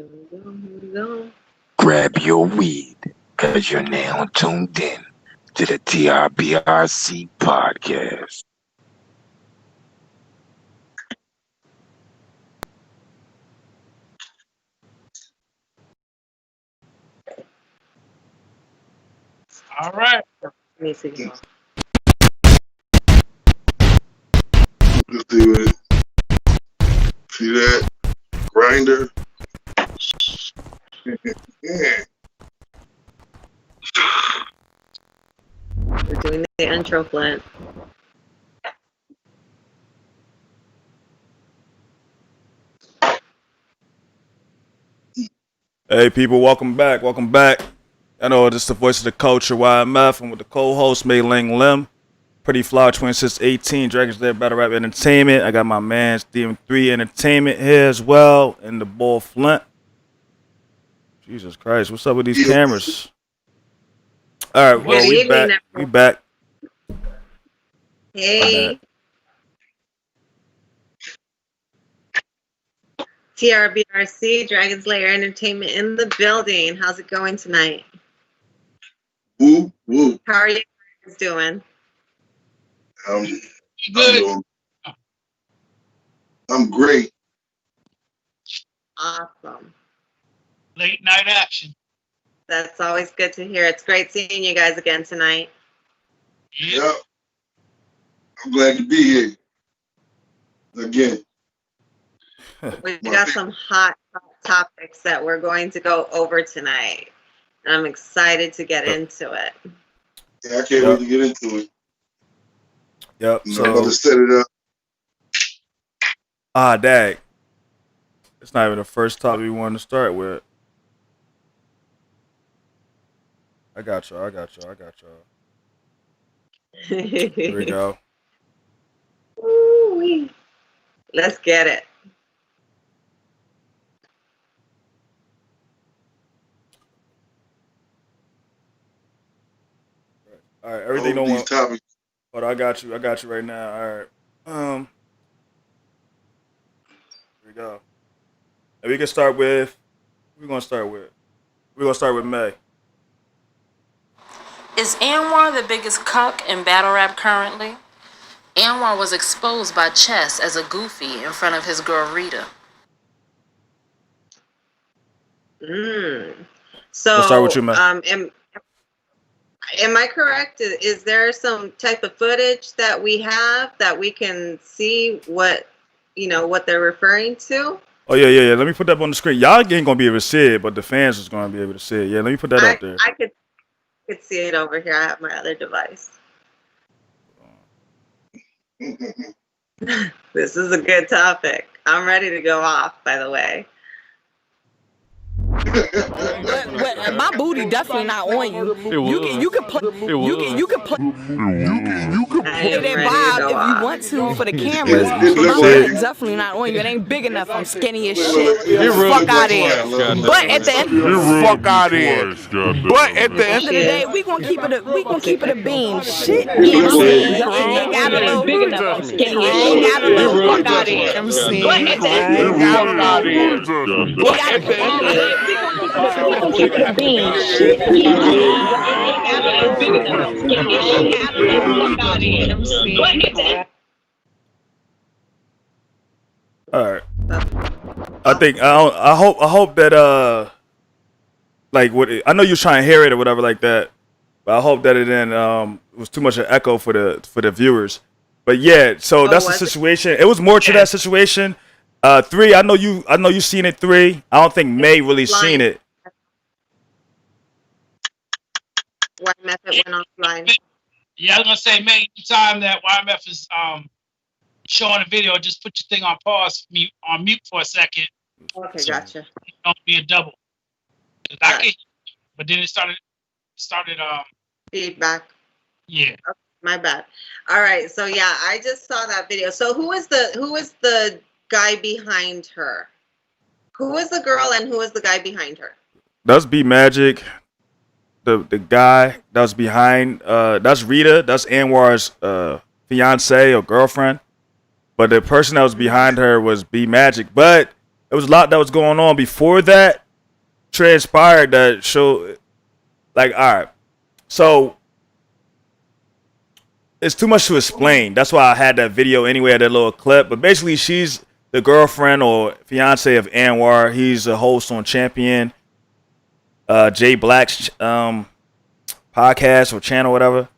Here we go. Here we go. Grab your weed, cause you're now tuned in to the TRBRC podcast. All right. Let me see. Let's do it. See that? Grinder. Yeah. We're doing the intro, Flint. Hey people, welcome back. I know this is the voice of the culture, YMF. I'm with the co-host, Mei Ling Lim. Pretty Flower Twin since 18, Dragons Lair Battlerap Entertainment. I got my man DM3 Entertainment here as well, and the boy Flint. Jesus Christ, what's up with these cameras? All right, well, we back. Hey. TRBRC, Dragons Lair Entertainment in the building. How's it going tonight? Woo, woo. How are you guys doing? Good. I'm great. Awesome. Late night action. That's always good to hear. It's great seeing you guys again tonight. Yep. I'm glad to be here. Again. We've got some hot topics that we're going to go over tonight. And I'm excited to get into it. Yeah, I can't wait to get into it. Yep. So I'm about to set it up. Dag. It's not even the first topic we wanted to start with. I got y'all. Here we go. Ooh-wee. Let's get it. All right, everything don't want. Topics. But I got you right now. All right. Here we go. And we can start with. We're gonna start with May. Is Anwar the biggest cuck in Battlerap currently? Anwar was exposed by Chess as a goofy in front of his girl Rita. So Let's start with you, May. Am I correct? Is there some type of footage that we have that we can see what they're referring to? Oh yeah. Let me put that on the screen. Y'all ain't gonna be able to see it, but the fans is gonna be able to see it. Yeah, let me put that up there. I could see it over here. I have my other device. This is a good topic. I'm ready to go off, by the way. But my booty definitely not on you. You can play that vibe if you want to for the cameras. But my booty definitely not on you. It ain't big enough. I'm skinny as shit. Fuck out of here. But at the end, of the day, we gonna keep it a beam. Shit, you know what I'm saying? I ain't got a little big enough. I'm skinny as shit. Fuck out of here. I'm saying. But at the end of the day, we gotta keep it a beam. Shit, you know what I'm saying? All right. I hope that like what I know you're trying to hear it or whatever like that, but I hope that it didn't was too much an echo for the viewers. But yeah, so that's the situation. It was more to that situation. 3, I know you seen it. 3, I don't think May really seen it. YMF went offline. Yeah, I was gonna say, May, anytime that YMF is showing a video, just put your thing on pause, on mute for a second. Okay, so gotcha. It don't be a double. But then it started feedback. Yeah. Okay, my bad. All right, so yeah, I just saw that video. So who is the guy behind her? Who is the girl and who is the guy behind her? That's B Magic. The guy that was behind, that's Rita. That's Anwar's fiance or girlfriend. But the person that was behind her was B Magic. But there was a lot that was going on before that transpired that showed, like, all right, so it's too much to explain. That's why I had that video anyway, that little clip. But basically, she's the girlfriend or fiance of Anwar. He's a host on Champion, Jay Black's podcast or channel, whatever.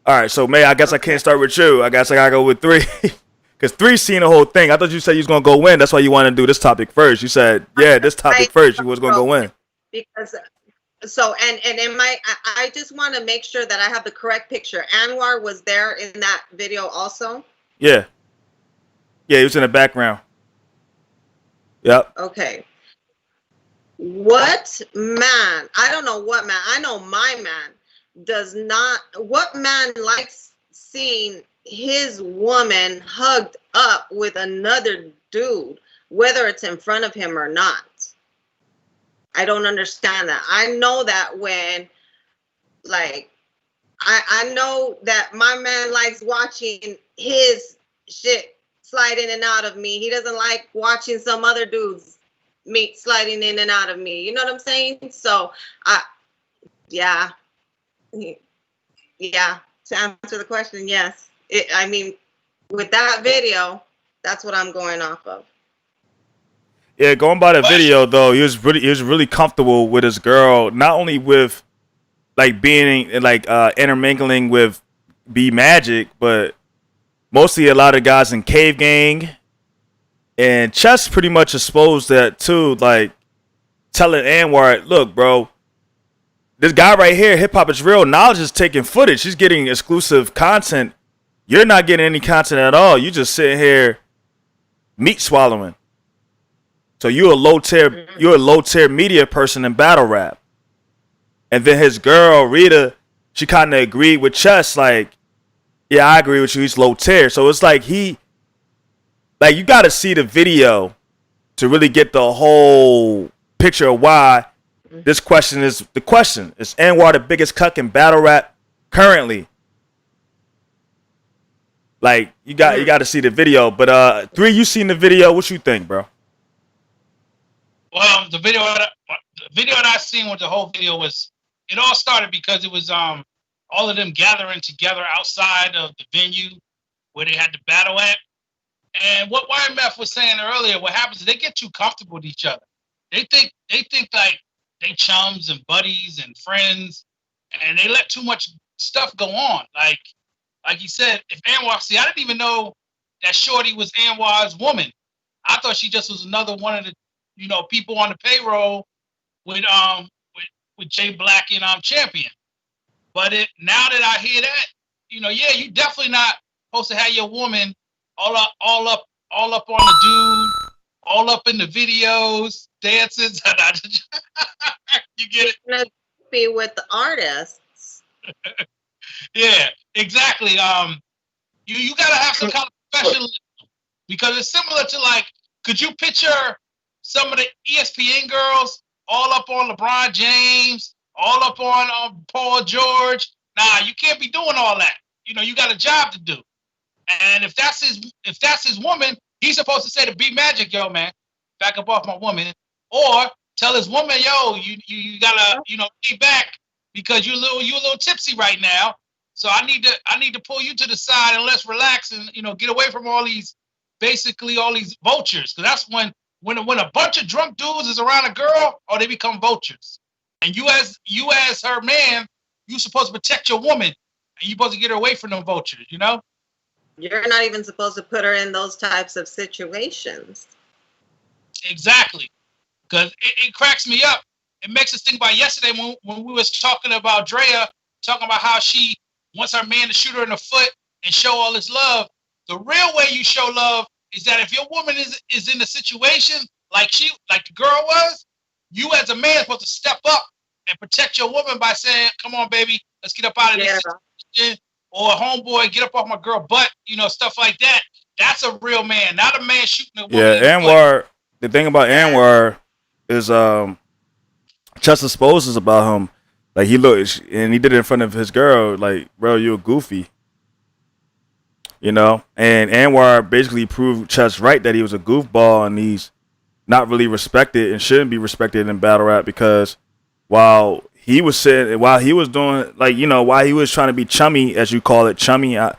All right, so May, I guess I can't start with you. I guess I gotta go with 3. Because 3 seen the whole thing. I thought you said you was gonna go win. That's why you wanted to do this topic first. You said, yeah, this topic first. You was gonna go win. Because so and in my I just want to make sure that I have the correct picture. Anwar was there in that video also. Yeah. Yeah, he was in the background. Yep. Okay. What man? I don't know what man. I know my man does not. What man likes seeing his woman hugged up with another dude, whether it's in front of him or not? I don't understand that. I know that when, like, I know that my man likes watching his shit slide in and out of me. He doesn't like watching some other dude's meat sliding in and out of me. You know what I'm saying? So, yeah. To answer the question, yes. I mean, with that video, that's what I'm going off of. Yeah, going by the video though, he was really comfortable with his girl, not only with like being like intermingling with B Magic, but mostly a lot of guys in Cave Gang, and Chess pretty much exposed that too, like telling Anwar, look, bro, this guy right here, hip hop is real. Knowledge is taking footage. He's getting exclusive content. You're not getting any content at all. You just sitting here meat swallowing. So you're a low tier media person in battle rap. And then his girl, Rita, she kind of agreed with Chess, like, yeah, I agree with you, he's low tier. So it's like you gotta see the video to really get the whole picture of why this question is the question. Is Anwar the biggest cuck in battle rap currently? Like, you got to see the video. But 3, you seen the video? What you think, bro? Well, the video that I seen with the whole video was, it all started because it was all of them gathering together outside of the venue where they had the battle at. And what YMF was saying earlier, what happens is they get too comfortable with each other. They think like they chums and buddies and friends, and they let too much stuff go on. Like you said, if Anwar, see, I didn't even know that Shorty was Anwar's woman. I thought she just was another one of the, people on the payroll with Jay Black and Champion. But now that I hear that, you definitely not supposed to have your woman all up on the dude, all up in the videos, dances. You get it? It's gonna be with the artists. Yeah, exactly. You gotta have some kind of professionalism, because it's similar to, like, could you picture some of the ESPN girls all up on LeBron James, all up on Paul George? Nah, you can't be doing all that. You got a job to do. And if that's his woman, he's supposed to say to B Magic, yo, man, back up off my woman, or tell his woman, yo, you gotta be back because you're a little tipsy right now. So I need to pull you to the side and let's relax and get away from all these vultures, because that's when a bunch of drunk dudes is around a girl, or they become vultures. And you as her man, you supposed to protect your woman, and you supposed to get her away from them vultures. You're not even supposed to put her in those types of situations. Exactly, because it cracks me up. It makes us think about yesterday when we was talking about Drea, talking about how she wants her man to shoot her in the foot and show all his love. The real way you show love is that if your woman is in a situation like the girl was, you as a man are supposed to step up and protect your woman by saying, "Come on, baby, let's get up out of this situation." Or homeboy, get up off my girl butt, stuff like that. That's a real man, not a man shooting a woman. Yeah, Anwar. The thing about Anwar is, Chess exposes about him. Like, he looked, and he did it in front of his girl. Like, bro, you a goofy. you know. And Anwar basically proved Chess right that he was a goofball and he's not really respected and shouldn't be respected in battle rap because while he was doing like, you know, while he was trying to be chummy, as you call it, chummy. I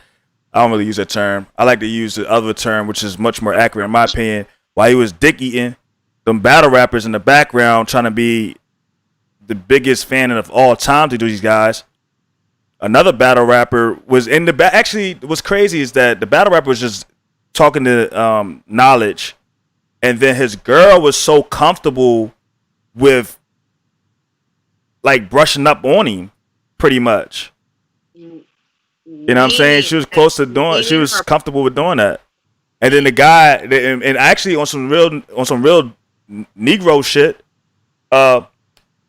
don't really use that term. I like to use the other term, which is much more accurate in my opinion. While he was dick eating, them battle rappers in the background trying to be the biggest fan of all time to these guys. Another battle rapper was in the back. Actually, what's crazy is that the battle rapper was just talking to Knowledge, and then his girl was so comfortable with like brushing up on him, pretty much. You know what I'm saying? She was close to doing. She was comfortable with doing that. And then the guy, and actually on some real Negro shit,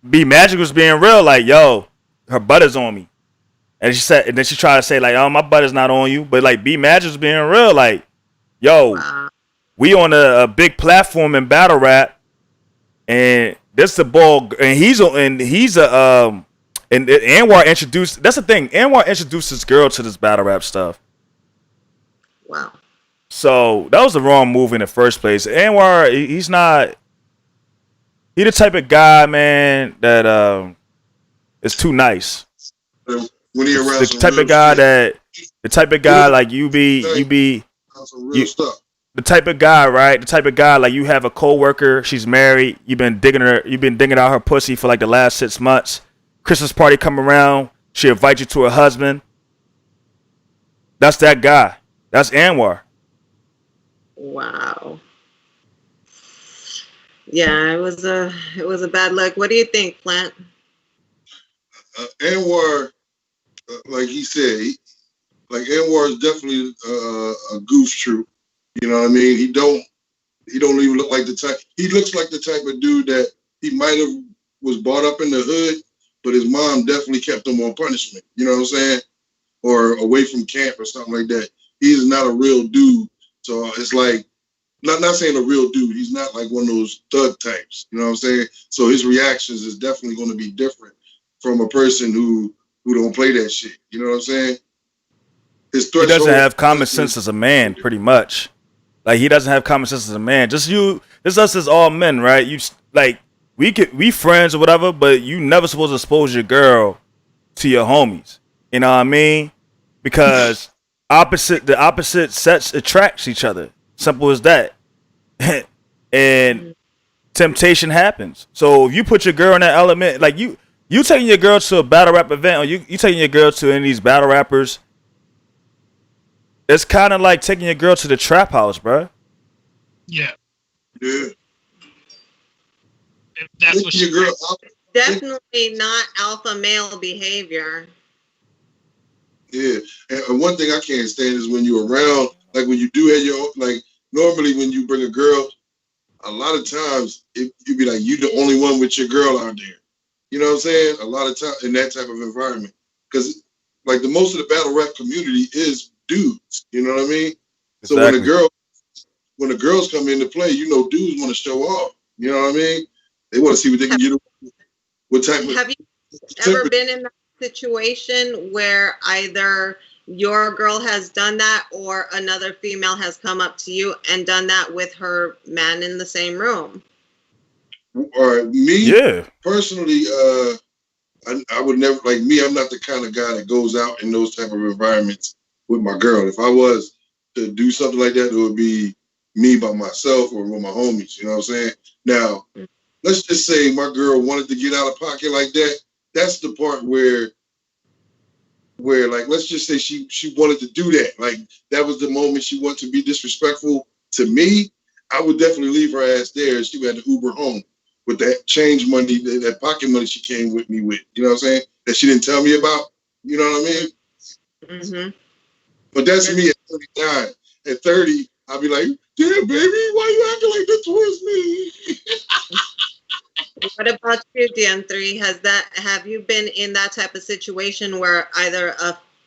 B Magic was being real, like, yo, her butt is on me. And she said, and then she tried to say, like, oh, my butt is not on you. But like B Magic was being real, like, yo, we on a big platform in battle rap, and this the ball, and and Anwar introduced. That's the thing. Anwar introduced this girl to this battle rap stuff. Wow. So that was the wrong move in the first place. Anwar, he's not. He the type of guy, man, that is too nice. When he around the type of guy shit. The type of guy like you be the type of guy, right? The type of guy like you have a coworker, she's married, you've been digging out her pussy for like the last 6 months. Christmas party come around, she invites you to her husband. That's that guy. That's Anwar. Wow. Yeah, it was a bad look. What do you think, Plant? Anwar, like he said, Anwar is definitely a goof troop. You know what I mean? He don't even look like the type. He looks like the type of dude that he might have was brought up in the hood, but his mom definitely kept him on punishment. You know what I'm saying? Or away from camp or something like that. He is not a real dude. So it's like, not saying a real dude. He's not like one of those thug types. You know what I'm saying? So his reactions is definitely going to be different from a person who don't play that shit. You know what I'm saying? He doesn't have common sense as a man, pretty much. Like he doesn't have common sense as a man. Just us as all men, right? You like we friends or whatever, but you never supposed to expose your girl to your homies. You know what I mean? Because the opposite sets attracts each other. Simple as that. And temptation happens. So if you put your girl in that element, like you taking your girl to a battle rap event, or you taking your girl to any of these battle rappers, it's kind of like taking your girl to the trap house, bro. Yeah. Yeah. If that's what your girl. Definitely not alpha male behavior. Yeah, and one thing I can't stand is when you're around, like when you do have your own, like normally when you bring a girl, a lot of times you be like you the only one with your girl out there. You know what I'm saying? A lot of times in that type of environment, because like the most of the battle rap community is dudes. You know what I mean? Exactly. So when the girls come into play, you know, dudes want to show off. You know what I mean? They want to see what they can get. What type of? Have you ever been in that situation where either your girl has done that or another female has come up to you and done that with her man in the same room? Me, personally, I would never, like me, I'm not the kind of guy that goes out in those type of environments with my girl. If I was to do something like that, it would be me by myself or with my homies, you know what I'm saying? Now, let's just say my girl wanted to get out of pocket like that. That's the part where like, let's just say she wanted to do that. Like, that was the moment she wanted to be disrespectful to me. I would definitely leave her ass there. She would have to Uber home with that change money, that pocket money she came with me with. You know what I'm saying? That she didn't tell me about. You know what I mean? Mm-hmm. But that's me at 39. At 30, I'll be like, damn, baby, why you acting like this towards me? What about you, Dan3? Have you been in that type of situation where either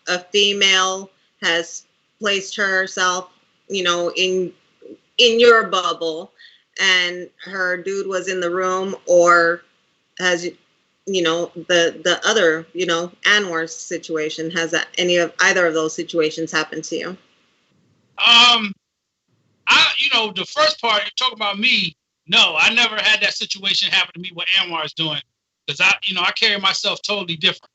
a female has placed herself, you know, in your bubble and her dude was in the room, or has, you know, the other, you know, Anwar's situation, has either of those situations happened to you? The first part, you're talking about me. No, I never had that situation happen to me. What Anwar is doing, because I carry myself totally different.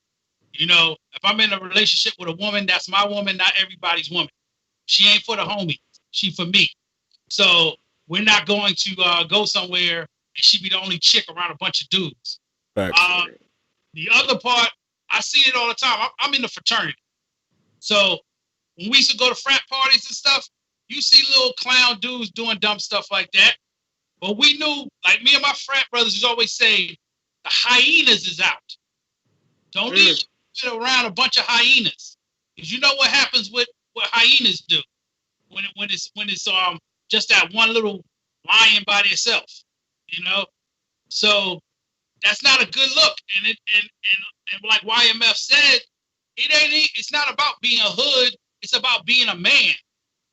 If I'm in a relationship with a woman, that's my woman, not everybody's woman. She ain't for the homie. She for me. So we're not going to go somewhere and she be the only chick around a bunch of dudes. The other part, I see it all the time. I'm in the fraternity. So when we used to go to frat parties and stuff, you see little clown dudes doing dumb stuff like that. But we knew, like me and my frat brothers used always say, the hyenas is out. Don't leave around a bunch of hyenas. Because you know what happens with what hyenas do when it's just that one little lion by itself. So that's not a good look. And like YMF said, it's not about being a hood, it's about being a man.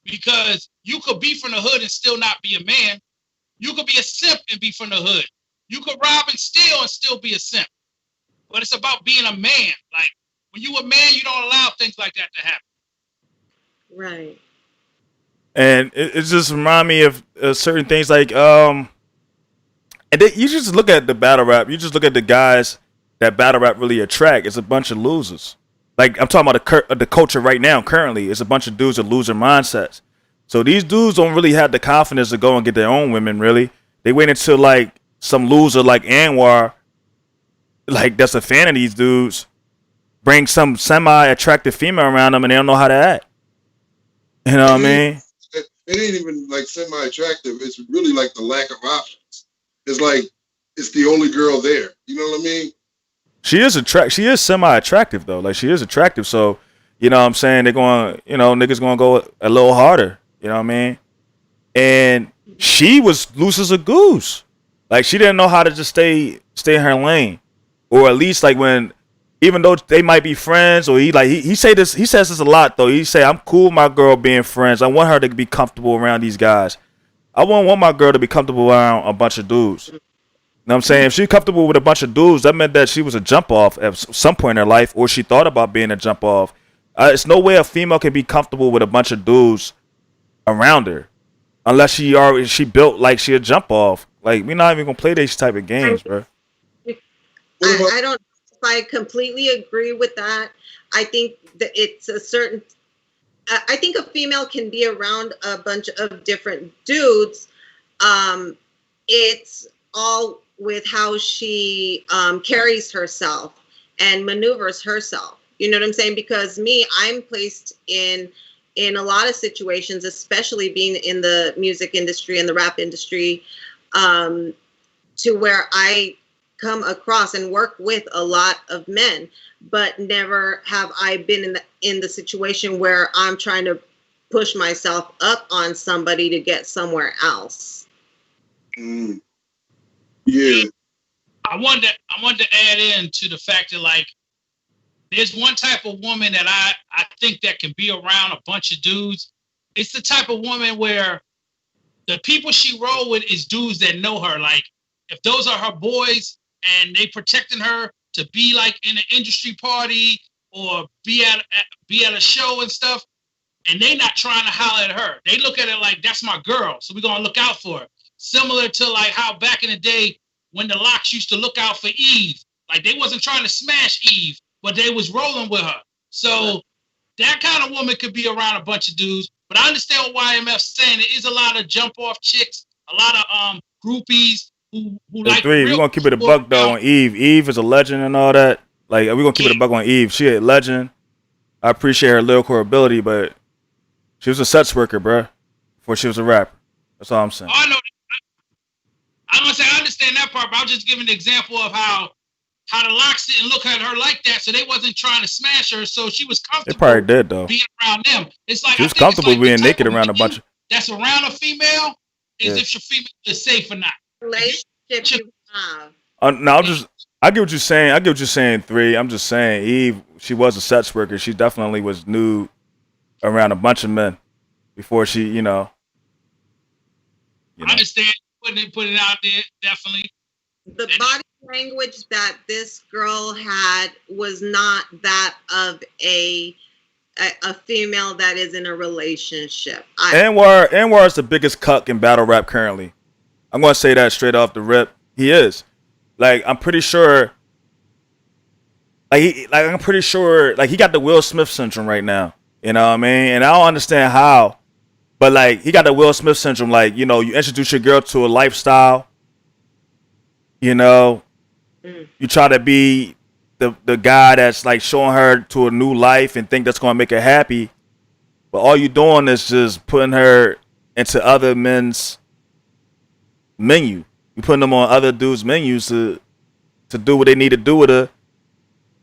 Because you could be from the hood and still not be a man. You could be a simp and be from the hood. You could rob and steal and still be a simp. But it's about being a man. Like, when you a man, you don't allow things like that to happen. Right. And it just remind me of certain things like and you just look at the battle rap. You just look at the guys that battle rap really attract. It's a bunch of losers. Like, I'm talking about the culture right now. Currently, it's a bunch of dudes with loser mindsets. So these dudes don't really have the confidence to go and get their own women. Really, they wait until like some loser like Anwar, like that's a fan of these dudes, bring some semi-attractive female around them, and they don't know how to act. You know what I mean? It ain't even like semi-attractive. It's really like the lack of options. It's like it's the only girl there. You know what I mean? She is semi-attractive though. Like, she is attractive. So, you know what I'm saying? They're going, niggas going to go a little harder. You know what I mean? And she was loose as a goose. Like, she didn't know how to just stay in her lane. Or at least like even though they might be friends, or he says this a lot though. He say, I'm cool with my girl being friends. I want her to be comfortable around these guys. I wouldn't want my girl to be comfortable around a bunch of dudes. You know what I'm saying? If she's comfortable with a bunch of dudes, that meant that she was a jump off at some point in her life, or she thought about being a jump off. It's no way a female can be comfortable with a bunch of dudes around her, unless she built like she a jump off. Like, we're not even gonna play these type of games, bro. I don't know if I completely agree with that. I think that it's I think a female can be around a bunch of different dudes. It's all with how she carries herself and maneuvers herself. You know what I'm saying? Because I'm placed in a lot of situations, especially being in the music industry and the rap industry, to where I come across and work with a lot of men, but never have I been in the situation where I'm trying to push myself up on somebody to get somewhere else. Yeah. I wanted to add in to the fact that, like, there's one type of woman that I think that can be around a bunch of dudes. It's the type of woman where the people she roll with is dudes that know her. Like, if those are her boys and they protecting her to be like in an industry party or be at a show and stuff, and they not trying to holler at her. They look at it like, that's my girl, so we're gonna look out for her. Similar to like how back in the day when the Locks used to look out for Eve. Like, they wasn't trying to smash Eve, but they was rolling with her. So that kind of woman could be around a bunch of dudes. But I understand what YMF's saying. There is a lot of jump off chicks, a lot of groupies who like. We're gonna keep it a buck though on Eve. Eve is a legend and all that. Like, we're gonna keep it a buck on Eve. She a legend. I appreciate her lyrical ability, but she was a sex worker, bro, before she was a rapper. That's all I'm saying. Oh, I know. I'm gonna say I understand that part, but I was just giving an example of how the Locks didn't look at her like that, so they wasn't trying to smash her, so she was comfortable. They probably did though. Being around them, it's like she was comfortable being naked around a bunch of. That's around a female is if your female is safe or not. Relationship you have. No, I get what you're saying. I get what you're saying. 3. I'm just saying, Eve, she was a sex worker. She definitely was nude around a bunch of men before she, you know. I understand putting it out there, definitely. The body language that this girl had was not that of a a female that is in a relationship. Anwar is the biggest cuck in battle rap currently. I'm gonna say that straight off the rip. He is. Like, I'm pretty sure. He got the Will Smith syndrome right now. You know what I mean? And I don't understand how, but like, he got the Will Smith syndrome. Like, you know, you introduce your girl to a lifestyle. You know, you try to be the guy that's like showing her to a new life and think that's gonna make her happy, but all you doing is just putting her into other men's menu. You putting them on other dudes' menus to do what they need to do with her,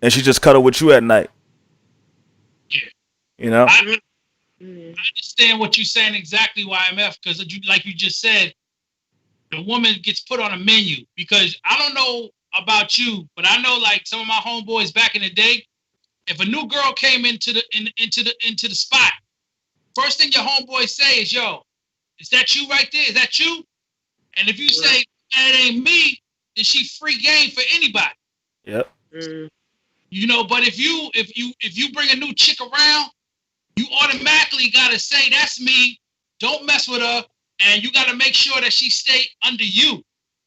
and she just cuddle with you at night. Yeah, you know. I understand what you're saying exactly, YMF, because like you just said, the woman gets put on a menu. Because I don't know about you, but I know like some of my homeboys back in the day, if a new girl came into the spot, first thing your homeboys say is, "Yo, is that you right there? Is that you?" And if you say that ain't me, then she free game for anybody. Yep. You know, but if you bring a new chick around, you automatically gotta say that's me. Don't mess with her, and you gotta make sure that she stay under you.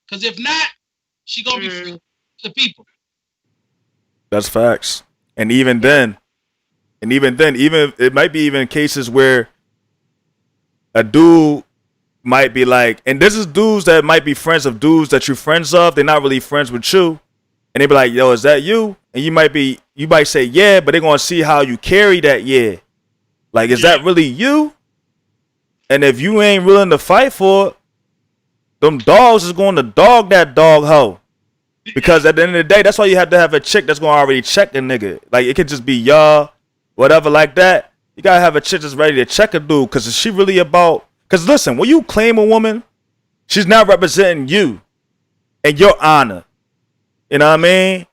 Because if not, she gonna be free to people. That's facts. And even then, even it might be even cases where a dude might be like, and this is dudes that might be friends of dudes that you're friends of. They're not really friends with you, and they be like, "Yo, is that you?" And you might say, "Yeah," but they're gonna see how you carry that. Yeah, like, is that really you? And if you ain't willing to fight for it, them dogs is going to dog that dog hoe. Because at the end of the day, that's why you have to have a chick that's going to already check a nigga. Like, it could just be y'all, whatever like that. You got to have a chick that's ready to check a dude. Because is she really about... Because listen, when you claim a woman, she's not representing you and your honor. You know what I mean?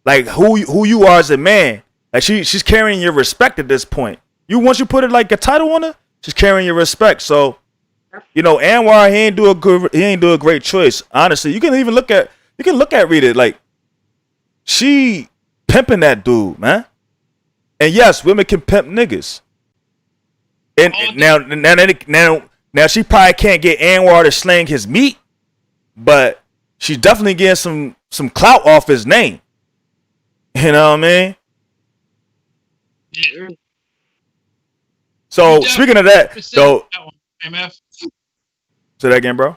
Like, who you are as a man. Like, she's carrying your respect at this point. Once you put it like a title on her, she's carrying your respect. So, you know, Anwar, he ain't do a great choice. Honestly, you can look at Rita, like, she pimping that dude, man. And yes, women can pimp niggas. And now she probably can't get Anwar to slang his meat, but she's definitely getting some clout off his name. You know what I mean? Yeah. So speaking of that, though, MF. Say that again, bro.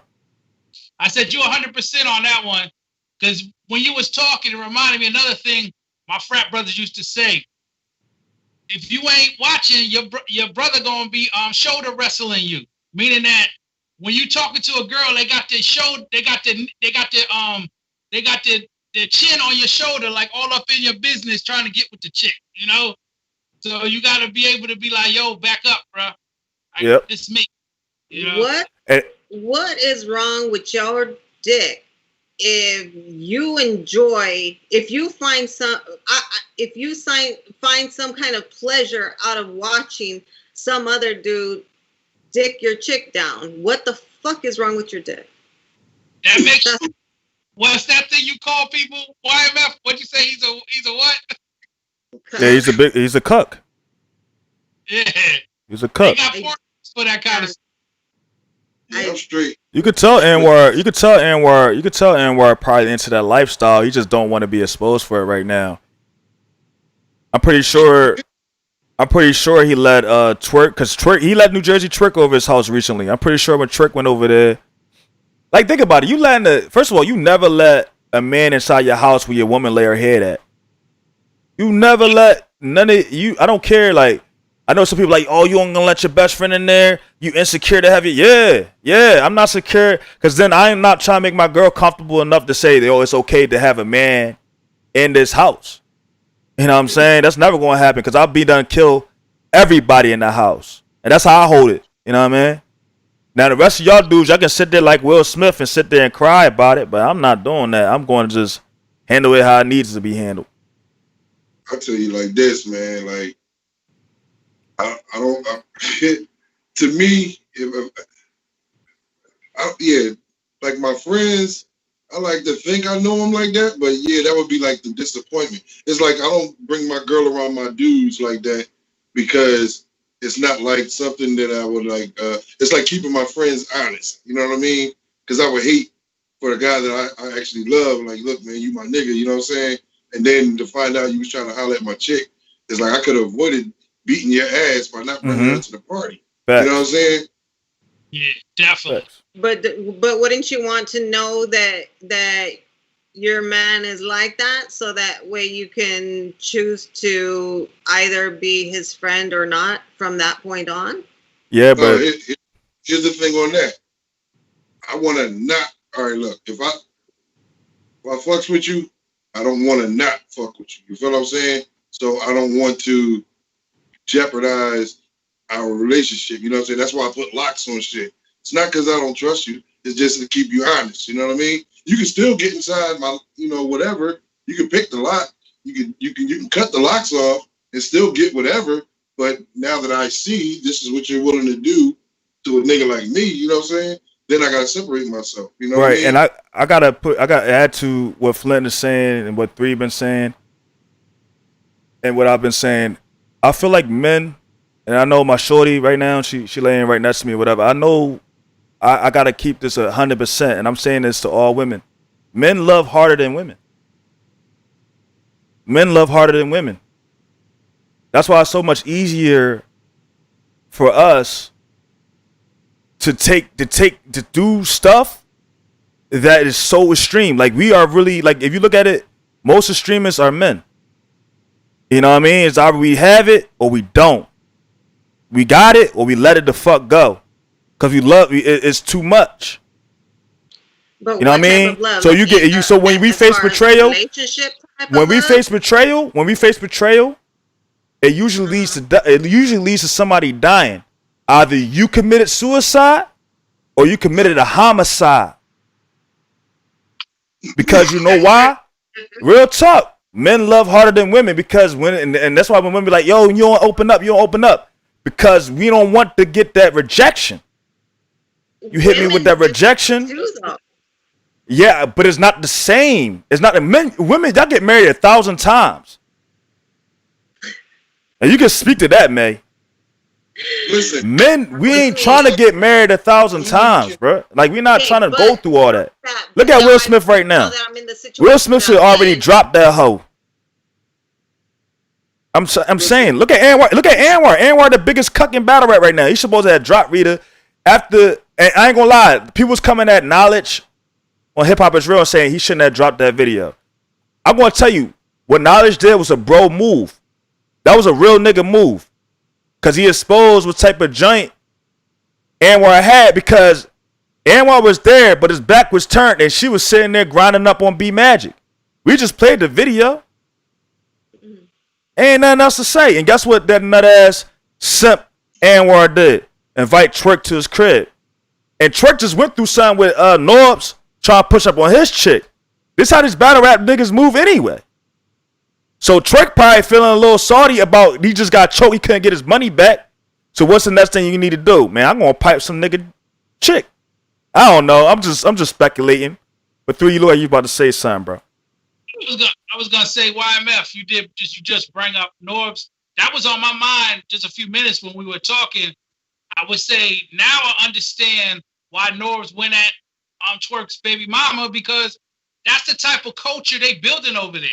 I said you 100% on that one, because when you was talking, it reminded me another thing my frat brothers used to say. If you ain't watching, your brother gonna be shoulder wrestling you, meaning that when you talking to a girl, they got their shoulder, they got their chin on your shoulder, like all up in your business, trying to get with the chick, you know. So you gotta be able to be like, "Yo, back up, bro. Yep. This me." You know? What is wrong with your dick if you find some kind of pleasure out of watching some other dude dick your chick down? What the fuck is wrong with your dick? That makes what's that thing you call people? YMF? What'd you say? He's a what? Yeah, he's a cuck. Yeah. He's a cuck. They got formulas for that kind of stuff. Yeah, I'm straight. You could tell Anwar probably into that lifestyle. He just don't want to be exposed for it right now. I'm pretty sure he let Twerk, because he let New Jersey Twerk over his house recently. I'm pretty sure when Twerk went over there, like, think about it. First of all, you never let a man inside your house where your woman lay her head at. You never let none of you. I don't care. Like, I know some people like, "Oh, you ain't gonna let your best friend in there? You insecure to have it?" Yeah. I'm not secure, because then I'm not trying to make my girl comfortable enough to say, "Oh, it's okay to have a man in this house." You know what I'm saying? That's never gonna happen, because I'll be done kill everybody in the house, and that's how I hold it. You know what I mean? Now the rest of y'all dudes, y'all can sit there like Will Smith and sit there and cry about it, but I'm not doing that. I'm going to just handle it how it needs to be handled. I'll tell you like this, man. Like, to me, like my friends, I like to think I know them like that, but yeah, that would be like the disappointment. It's like I don't bring my girl around my dudes like that, because it's not like something that I would like. It's like keeping my friends honest. You know what I mean? Because I would hate for the guy that I actually love. Like, look, man, you my nigga. You know what I'm saying? And then to find out you was trying to holler at my chick, it's like I could have avoided beating your ass by not bringing her to the party. Facts. You know what I'm saying? Yeah, definitely. But wouldn't you want to know that your man is like that, so that way you can choose to either be his friend or not from that point on? Yeah, but here's the thing on that. I want to not. All right, look. If I fucks with you, I don't want to not fuck with you. You feel what I'm saying? So I don't want to jeopardize our relationship. You know what I'm saying? That's why I put locks on shit. It's not because I don't trust you. It's just to keep you honest. You know what I mean? You can still get inside my, whatever. You can pick the lock. You can cut the locks off and still get whatever. But now that I see this is what you're willing to do to a nigga like me, you know what I'm saying? Then I gotta separate myself. You know what I mean? And I gotta add to what Flint is saying and what 3 been saying and what I've been saying. I feel like men, and I know my shorty right now, she laying right next to me, whatever. I know I gotta keep this 100%, and I'm saying this to all women. Men love harder than women. Men love harder than women. That's why it's so much easier for us to do stuff that is so extreme. Like, we are really, like, if you look at it, most extremists are men. You know what I mean? It's either we have it or we don't. We got it or we let it the fuck go. Because it's too much. But you know what I mean? So you get you. So when we face betrayal, when we face betrayal, it usually leads to somebody dying. Either you committed suicide or you committed a homicide. Because you know why? Real talk. Men love harder than women because and that's why when women be like, yo, you don't open up. Because we don't want to get that rejection. You hit me with that rejection. Yeah, but it's not the same. It's not the men. Women, y'all get married 1,000 times. And you can speak to that, May. Listen, men, we ain't trying to get married 1,000 times, bro. Like, we're not trying to go through all that. Look at Will Smith right now. Will Smith should already drop that hoe. I'm saying, look at Anwar. Anwar, the biggest cuck in battle rap right now. He's supposed to have dropped Rita after. And I ain't gonna lie, people was coming at Knowledge on Hip Hop Is Real saying he shouldn't have dropped that video. I'm gonna tell you, what Knowledge did was a bro move. That was a real nigga move. Cause he exposed what type of joint Anwar had, because Anwar was there, but his back was turned and she was sitting there grinding up on B Magic. We just played the video. Ain't nothing else to say. And guess what that nut ass simp Anwar did? Invite Twerk to his crib. And Twerk just went through something with Norbs trying to push up on his chick. This how these battle rap niggas move anyway. So Twerk probably feeling a little salty about he just got choked, he couldn't get his money back. So what's the next thing you need to do? Man, I'm gonna pipe some nigga chick. I don't know. I'm just speculating. But 3, you look like you about to say something, bro. I was gonna say YMF. You just bring up Norbs. That was on my mind just a few minutes when we were talking. I would say now I understand why Norbs went at Twerk's baby mama, because that's the type of culture they building over there.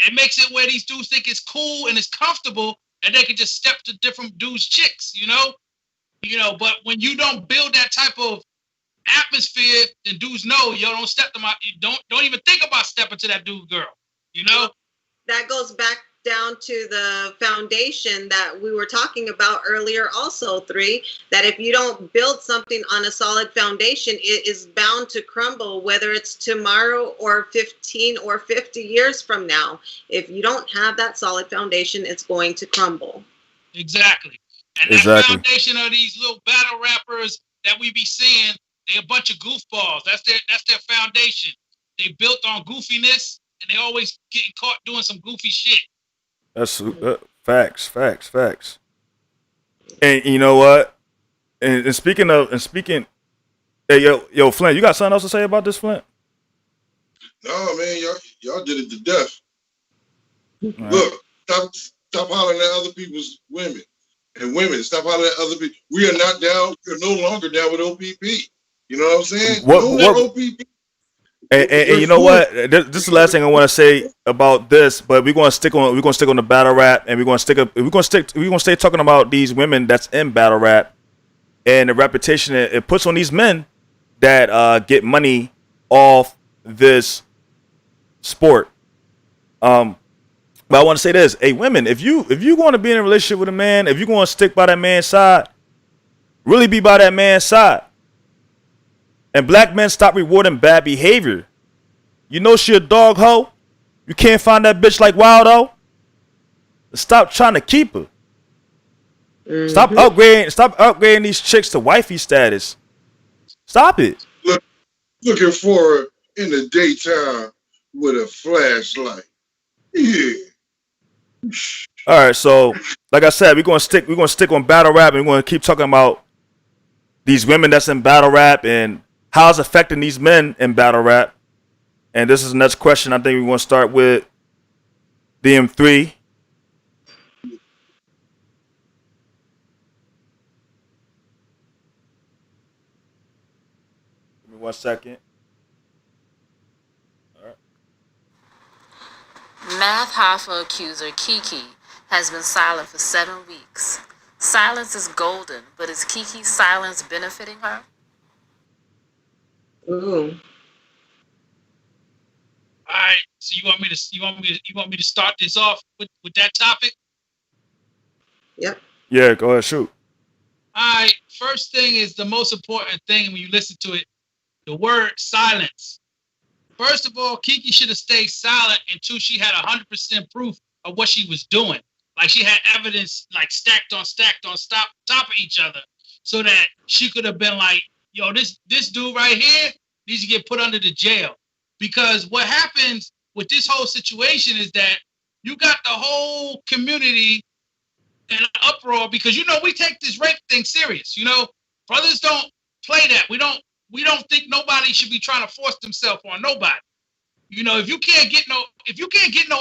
It makes it where these dudes think it's cool and it's comfortable, and they can just step to different dudes' chicks, you know. But when you don't build that type of atmosphere, then dudes know you don't step to you don't even think about stepping to that dude girl, you know. That goes back down to the foundation that we were talking about earlier also, 3, that if you don't build something on a solid foundation, it is bound to crumble, whether it's tomorrow or 15 or 50 years from now. If you don't have that solid foundation, it's going to crumble. Exactly. And that foundation of these little battle rappers that we be seeing, they're a bunch of goofballs. That's their foundation. They built on goofiness, and they always getting caught doing some goofy shit. That's facts. And you know what? And speaking, hey, yo, Flint, you got something else to say about this, Flint? No, man, y'all did it to death. Right. Look, Stop hollering at other people's women. And women, stop hollering at other people. We are not down. We are no longer down with OPP. You know what I'm saying? OPP. And you know what? This is the last thing I want to say about this. But we're gonna stick on the battle rap, and we're gonna stay talking about these women that's in battle rap and the reputation it puts on these men that get money off this sport. But I want to say this: hey, women, if you want to be in a relationship with a man, if you want to stick by that man's side, really be by that man's side. And black men, stop rewarding bad behavior. You know she a dog hoe. You can't find that bitch like Wildo. Stop trying to keep her. Mm-hmm. Stop upgrading these chicks to wifey status. Stop it. Looking for her in the daytime with a flashlight. Yeah. All right, so like I said, we're gonna stick on battle rap, and we're gonna keep talking about these women that's in battle rap and how it's affecting these men in battle rap. And this is the next question. I think we want to start with DM3. Give me 1 second. All right. Math Hoffa accuser Kiki has been silent for 7 weeks. Silence is golden, but is Kiki's silence benefiting her? Ooh. All right. So you want me to start this off with that topic? Yep. Yeah, go ahead, shoot. All right. First thing is the most important thing when you listen to it, the word silence. First of all, Kiki should have stayed silent until she had 100% proof of what she was doing. Like she had evidence like stacked on top of each other, so that she could have been like, yo, this dude right here needs to get put under the jail. Because what happens with this whole situation is that you got the whole community in an uproar because, you know, we take this rape thing serious. You know, brothers don't play that. We don't think nobody should be trying to force themselves on nobody. You know, if you can't get no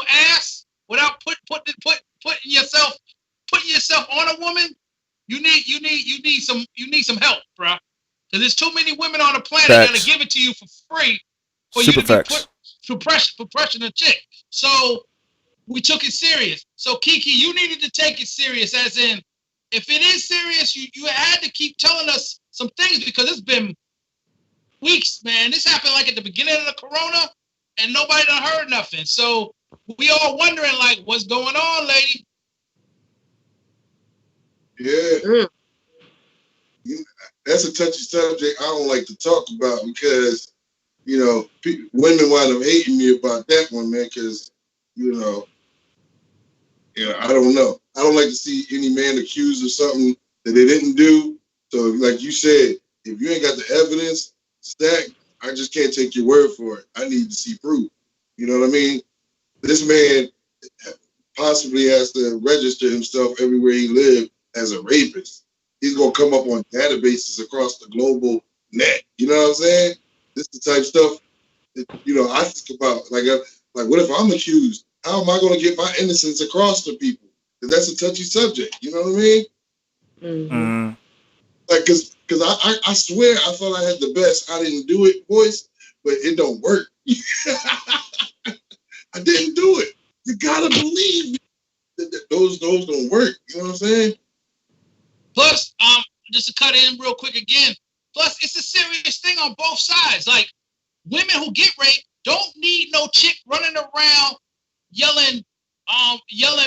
ass without putting yourself on a woman, you need some help, bro. Because there's too many women on the planet that gonna give it to you for free for Super you to facts. be for pressuring a chick. So we took it serious. So Kiki, you needed to take it serious, as in, if it is serious, you had to keep telling us some things because it's been weeks, man. This happened like at the beginning of the corona, and nobody done heard nothing. So we all wondering like, what's going on, lady? Yeah. That's a touchy subject I don't like to talk about because, you know, women wind up hating me about that one, man, because, you know, I don't know. I don't like to see any man accused of something that they didn't do. So, like you said, if you ain't got the evidence stacked, I just can't take your word for it. I need to see proof. You know what I mean? This man possibly has to register himself everywhere he lives as a rapist. He's going to come up on databases across the global net. You know what I'm saying? This is the type of stuff that, you know, I think about. Like what if I'm accused? How am I going to get my innocence across to people? Because that's a touchy subject. You know what I mean? Mm-hmm. Like, because I swear I thought I had the best I didn't do it voice, but it don't work. I didn't do it. You got to believe me. Those don't work. You know what I'm saying? Plus, just to cut in real quick again, plus it's a serious thing on both sides. Like, women who get raped don't need no chick running around yelling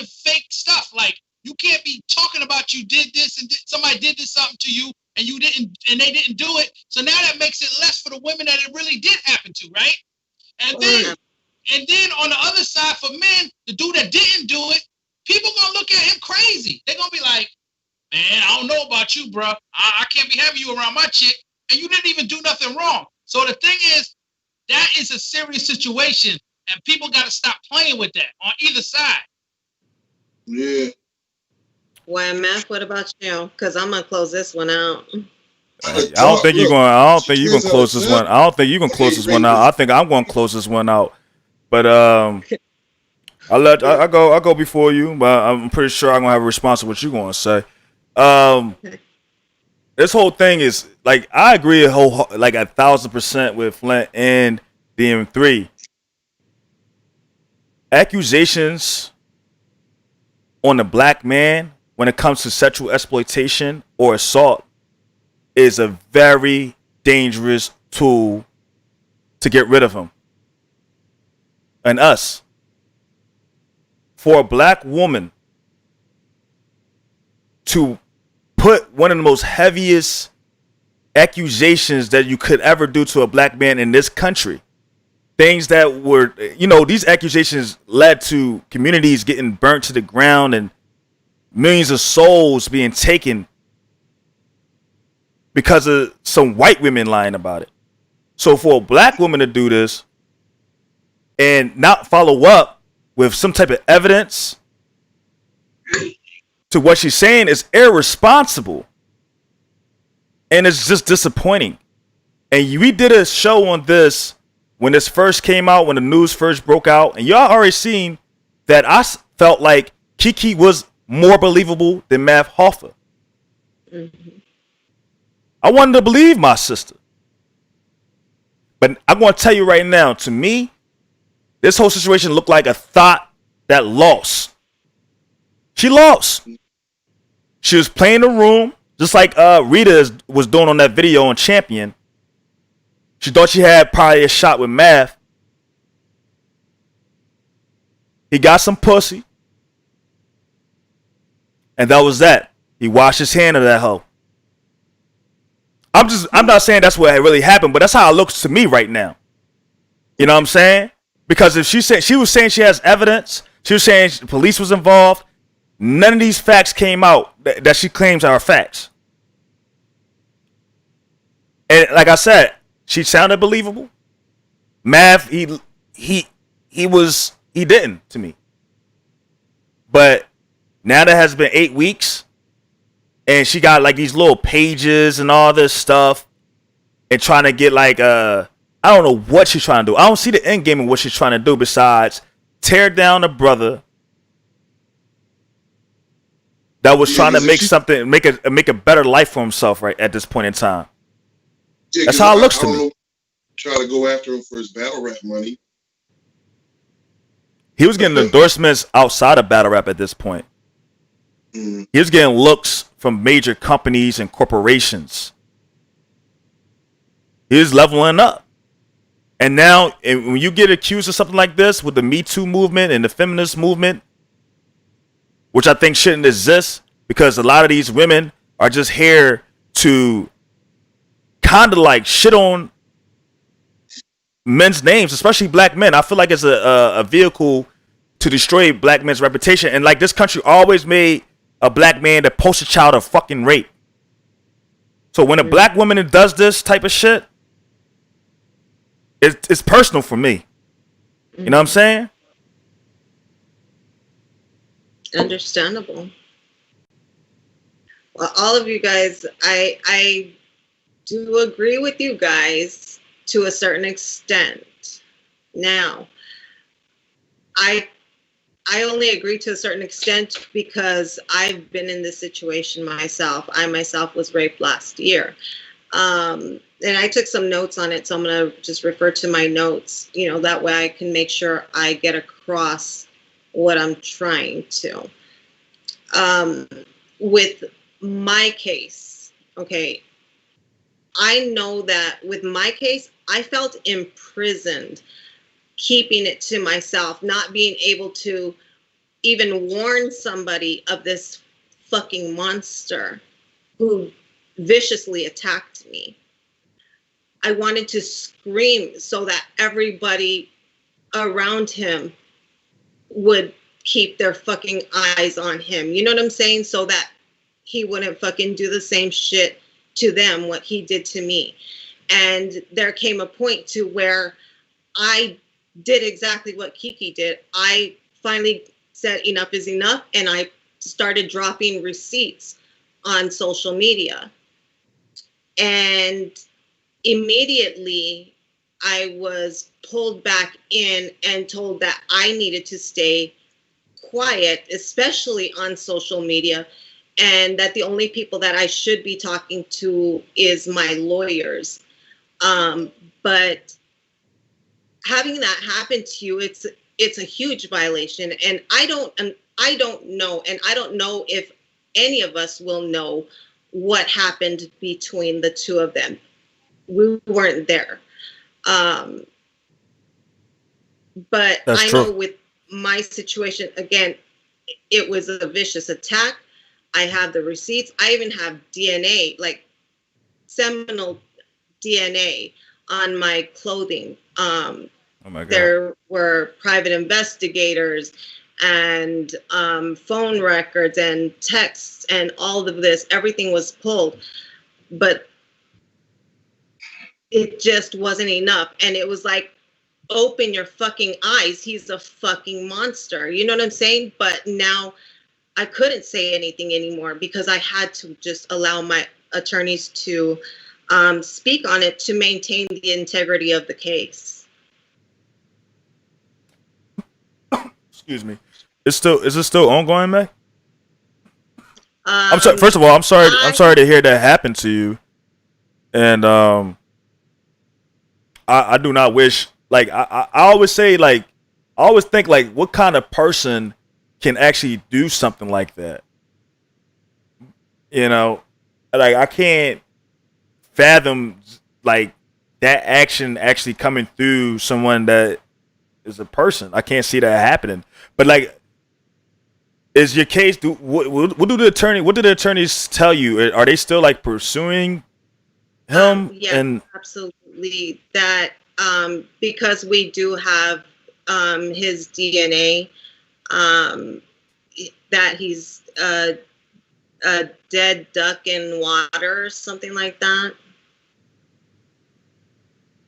fake stuff. Like, you can't be talking about you did this and somebody did this something to you and you didn't, and they didn't do it. So now that makes it less for the women that it really did happen to, right? And then on the other side for men, the dude that didn't do it, people gonna look at him crazy. They're gonna be like, man, I don't know about you, bro. I can't be having you around my chick, and you didn't even do nothing wrong. So the thing is, that is a serious situation, and people got to stop playing with that on either side. Yeah. Well, Matt, what about you? Because I'm gonna close this one out. I don't think you're gonna close this one. I don't think you're gonna close this one out. I think I'm gonna close this one out. But I'll go before you, but I'm pretty sure I'm gonna have a response to what you're gonna say. This whole thing is like I agree like 1,000% with Flint and DM3. Accusations on a black man when it comes to sexual exploitation or assault is a very dangerous tool to get rid of him and us. For a black woman to put one of the most heaviest accusations that you could ever do to a black man in this country, things that were, these accusations led to communities getting burnt to the ground and millions of souls being taken because of some white women lying about it. So for a black woman to do this and not follow up with some type of evidence to what she's saying is irresponsible. And it's just disappointing. And we did a show on this when this first came out, when the news first broke out. And y'all already seen that I felt like Kiki was more believable than Mav Hoffa. Mm-hmm. I wanted to believe my sister. But I'm going to tell you right now, to me, this whole situation looked like a thought that lost. She lost. She was playing the room, just like Rita was doing on that video on Champion. She thought she had probably a shot with Math. He got some pussy. And that was that. He washed his hand of that hoe. I'm not saying that's what really happened, but that's how it looks to me right now. You know what I'm saying? Because if she was saying she has evidence, she was saying the police was involved, none of these facts came out that she claims are facts. And like I said, she sounded believable. Mav, he didn't to me. But now that has been 8 weeks, and she got like these little pages and all this stuff, and trying to get like I don't know what she's trying to do. I don't see the end game of what she's trying to do besides tear down a brother that was trying to make a better life for himself right at this point in time. Yeah, that's how it looks to me. Try to go after him for his battle rap money. He was getting endorsements outside of battle rap at this point. Mm. He was getting looks from major companies and corporations. He was leveling up. And now, when you get accused of something like this with the Me Too movement and the feminist movement, which I think shouldn't exist, because a lot of these women are just here to kind of like shit on men's names, especially black men. I feel like it's a vehicle to destroy black men's reputation. And like this country always made a black man the poster child of fucking rape. So when a black woman does this type of shit, it's personal for me. You know what I'm saying? Understandable. Well, all of you guys, I do agree with you guys to a certain extent. Now, I only agree to a certain extent because I've been in this situation myself. I myself was raped last year. And I took some notes on it, so I'm going to just refer to my notes. That way I can make sure I get across what I'm trying to. With my case, okay, I know that with my case, I felt imprisoned, keeping it to myself, not being able to even warn somebody of this fucking monster who viciously attacked me. I wanted to scream so that everybody around him would keep their fucking eyes on him. You know what I'm saying? So that he wouldn't fucking do the same shit to them what he did to me. And there came a point to where I did exactly what Kiki did. I finally said enough is enough, and I started dropping receipts on social media. And immediately I was pulled back in and told that I needed to stay quiet, especially on social media, and that the only people that I should be talking to is my lawyers. But having that happen to you, it's a huge violation, and I don't know, and I don't know if any of us will know what happened between the two of them. We weren't there. But That's I true. know with my situation, again, it was a vicious attack. I have the receipts. I even have DNA, like seminal DNA on my clothing. Oh my God. There were private investigators and phone records and texts and all of this. Everything was pulled. But it just wasn't enough. And it was like, open your fucking eyes. He's a fucking monster. You know what I'm saying? But now I couldn't say anything anymore because I had to just allow my attorneys to speak on it to maintain the integrity of the case. Excuse me. Is it still ongoing, May? I'm sorry. First of all, I'm sorry to hear that happen to you. And I do not wish, like, I always say, like, I always think, like, what kind of person can actually do something like that? You know, like, I can't fathom, like, that action actually coming through someone that is a person. I can't see that happening. But, like, is your case, what do the attorneys tell you? Are they still, like, pursuing him? Yeah, absolutely. That because we do have his DNA, that he's a dead duck in water or something like that.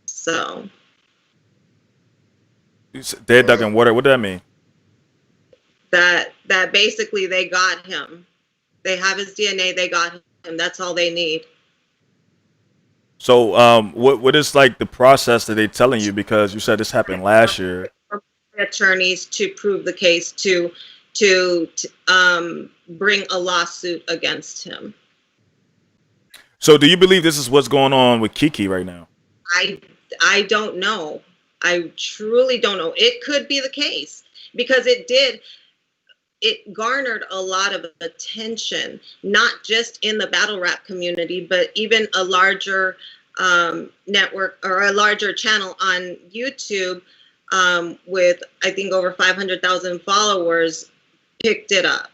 So. Dead duck in water. What does that mean? That basically they got him. They have his DNA. They got him. That's all they need. So, what is, like, the process that they're telling you? Because you said this happened last year. Attorneys to prove the case, to bring a lawsuit against him. So, do you believe this is what's going on with Kiki right now? I don't know. I truly don't know. It could be the case because it garnered a lot of attention, not just in the battle rap community, but even a larger network or a larger channel on YouTube with, I think, over 500,000 followers picked it up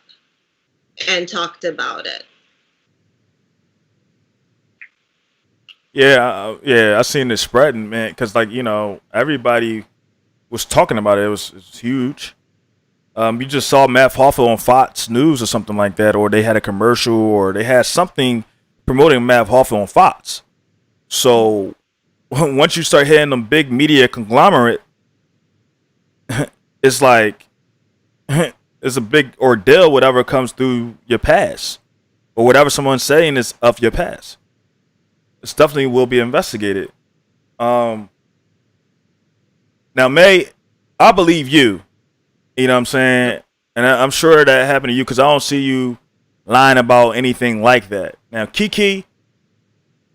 and talked about it. Yeah, I seen it spreading, man, because, like, you know, everybody was talking about it. It was huge. You just saw Matt Hoffa on Fox News or something like that, or they had a commercial, or they had something promoting Matt Hoffa on Fox. So once you start hitting them big media conglomerate, it's like it's a big ordeal. Whatever comes through your past, or whatever someone's saying is of your past, it definitely will be investigated. Now, May, I believe you. You know what I'm saying? And I'm sure that happened to you because I don't see you lying about anything like that. Now, Kiki,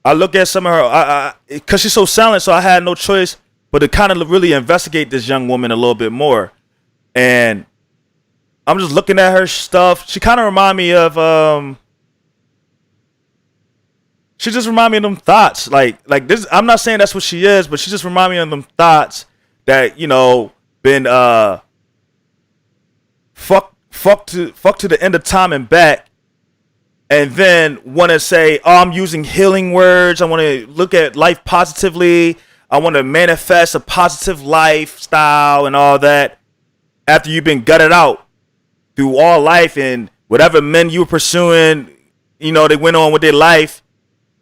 I look at some of her, because she's so silent, so I had no choice but to kind of really investigate this young woman a little bit more. And I'm just looking at her stuff. She kind of remind me of, she just remind me of them thoughts. Like this, I'm not saying that's what she is, but she just remind me of them thoughts that, you know, been, fuck to the end of time and back, and then want to say, oh, I'm using healing words. I want to look at life positively. I want to manifest a positive lifestyle and all that. After you've been gutted out through all life and whatever men you were pursuing, you know, they went on with their life,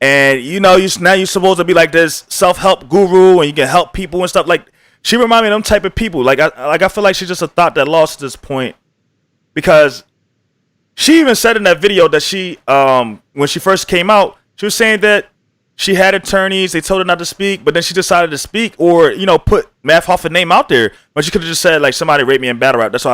and you know, now you're supposed to be like this self-help guru and you can help people and stuff. Like, she remind me of them type of people. I feel like she's just a thought that lost at this point. Because she even said in that video that she, when she first came out, she was saying that she had attorneys, they told her not to speak, but then she decided to speak, or, you know, put Matt Hoffa's name out there. But she could have just said, like, somebody raped me in battle rap. That's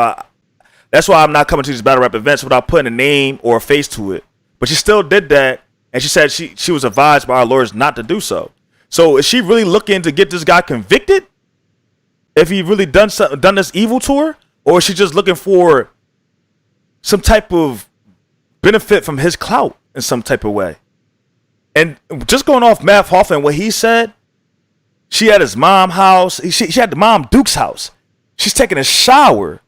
That's why I'm not coming to these battle rap events without putting a name or a face to it. But she still did that, and she said she was advised by our lawyers not to do so. So is she really looking to get this guy convicted? If he really done this evil to her, or is she just looking for some type of benefit from his clout in some type of way? And just going off Math Hoffa and what he said, she at his mom's house. She had the mom Duke's house. She's taking a shower.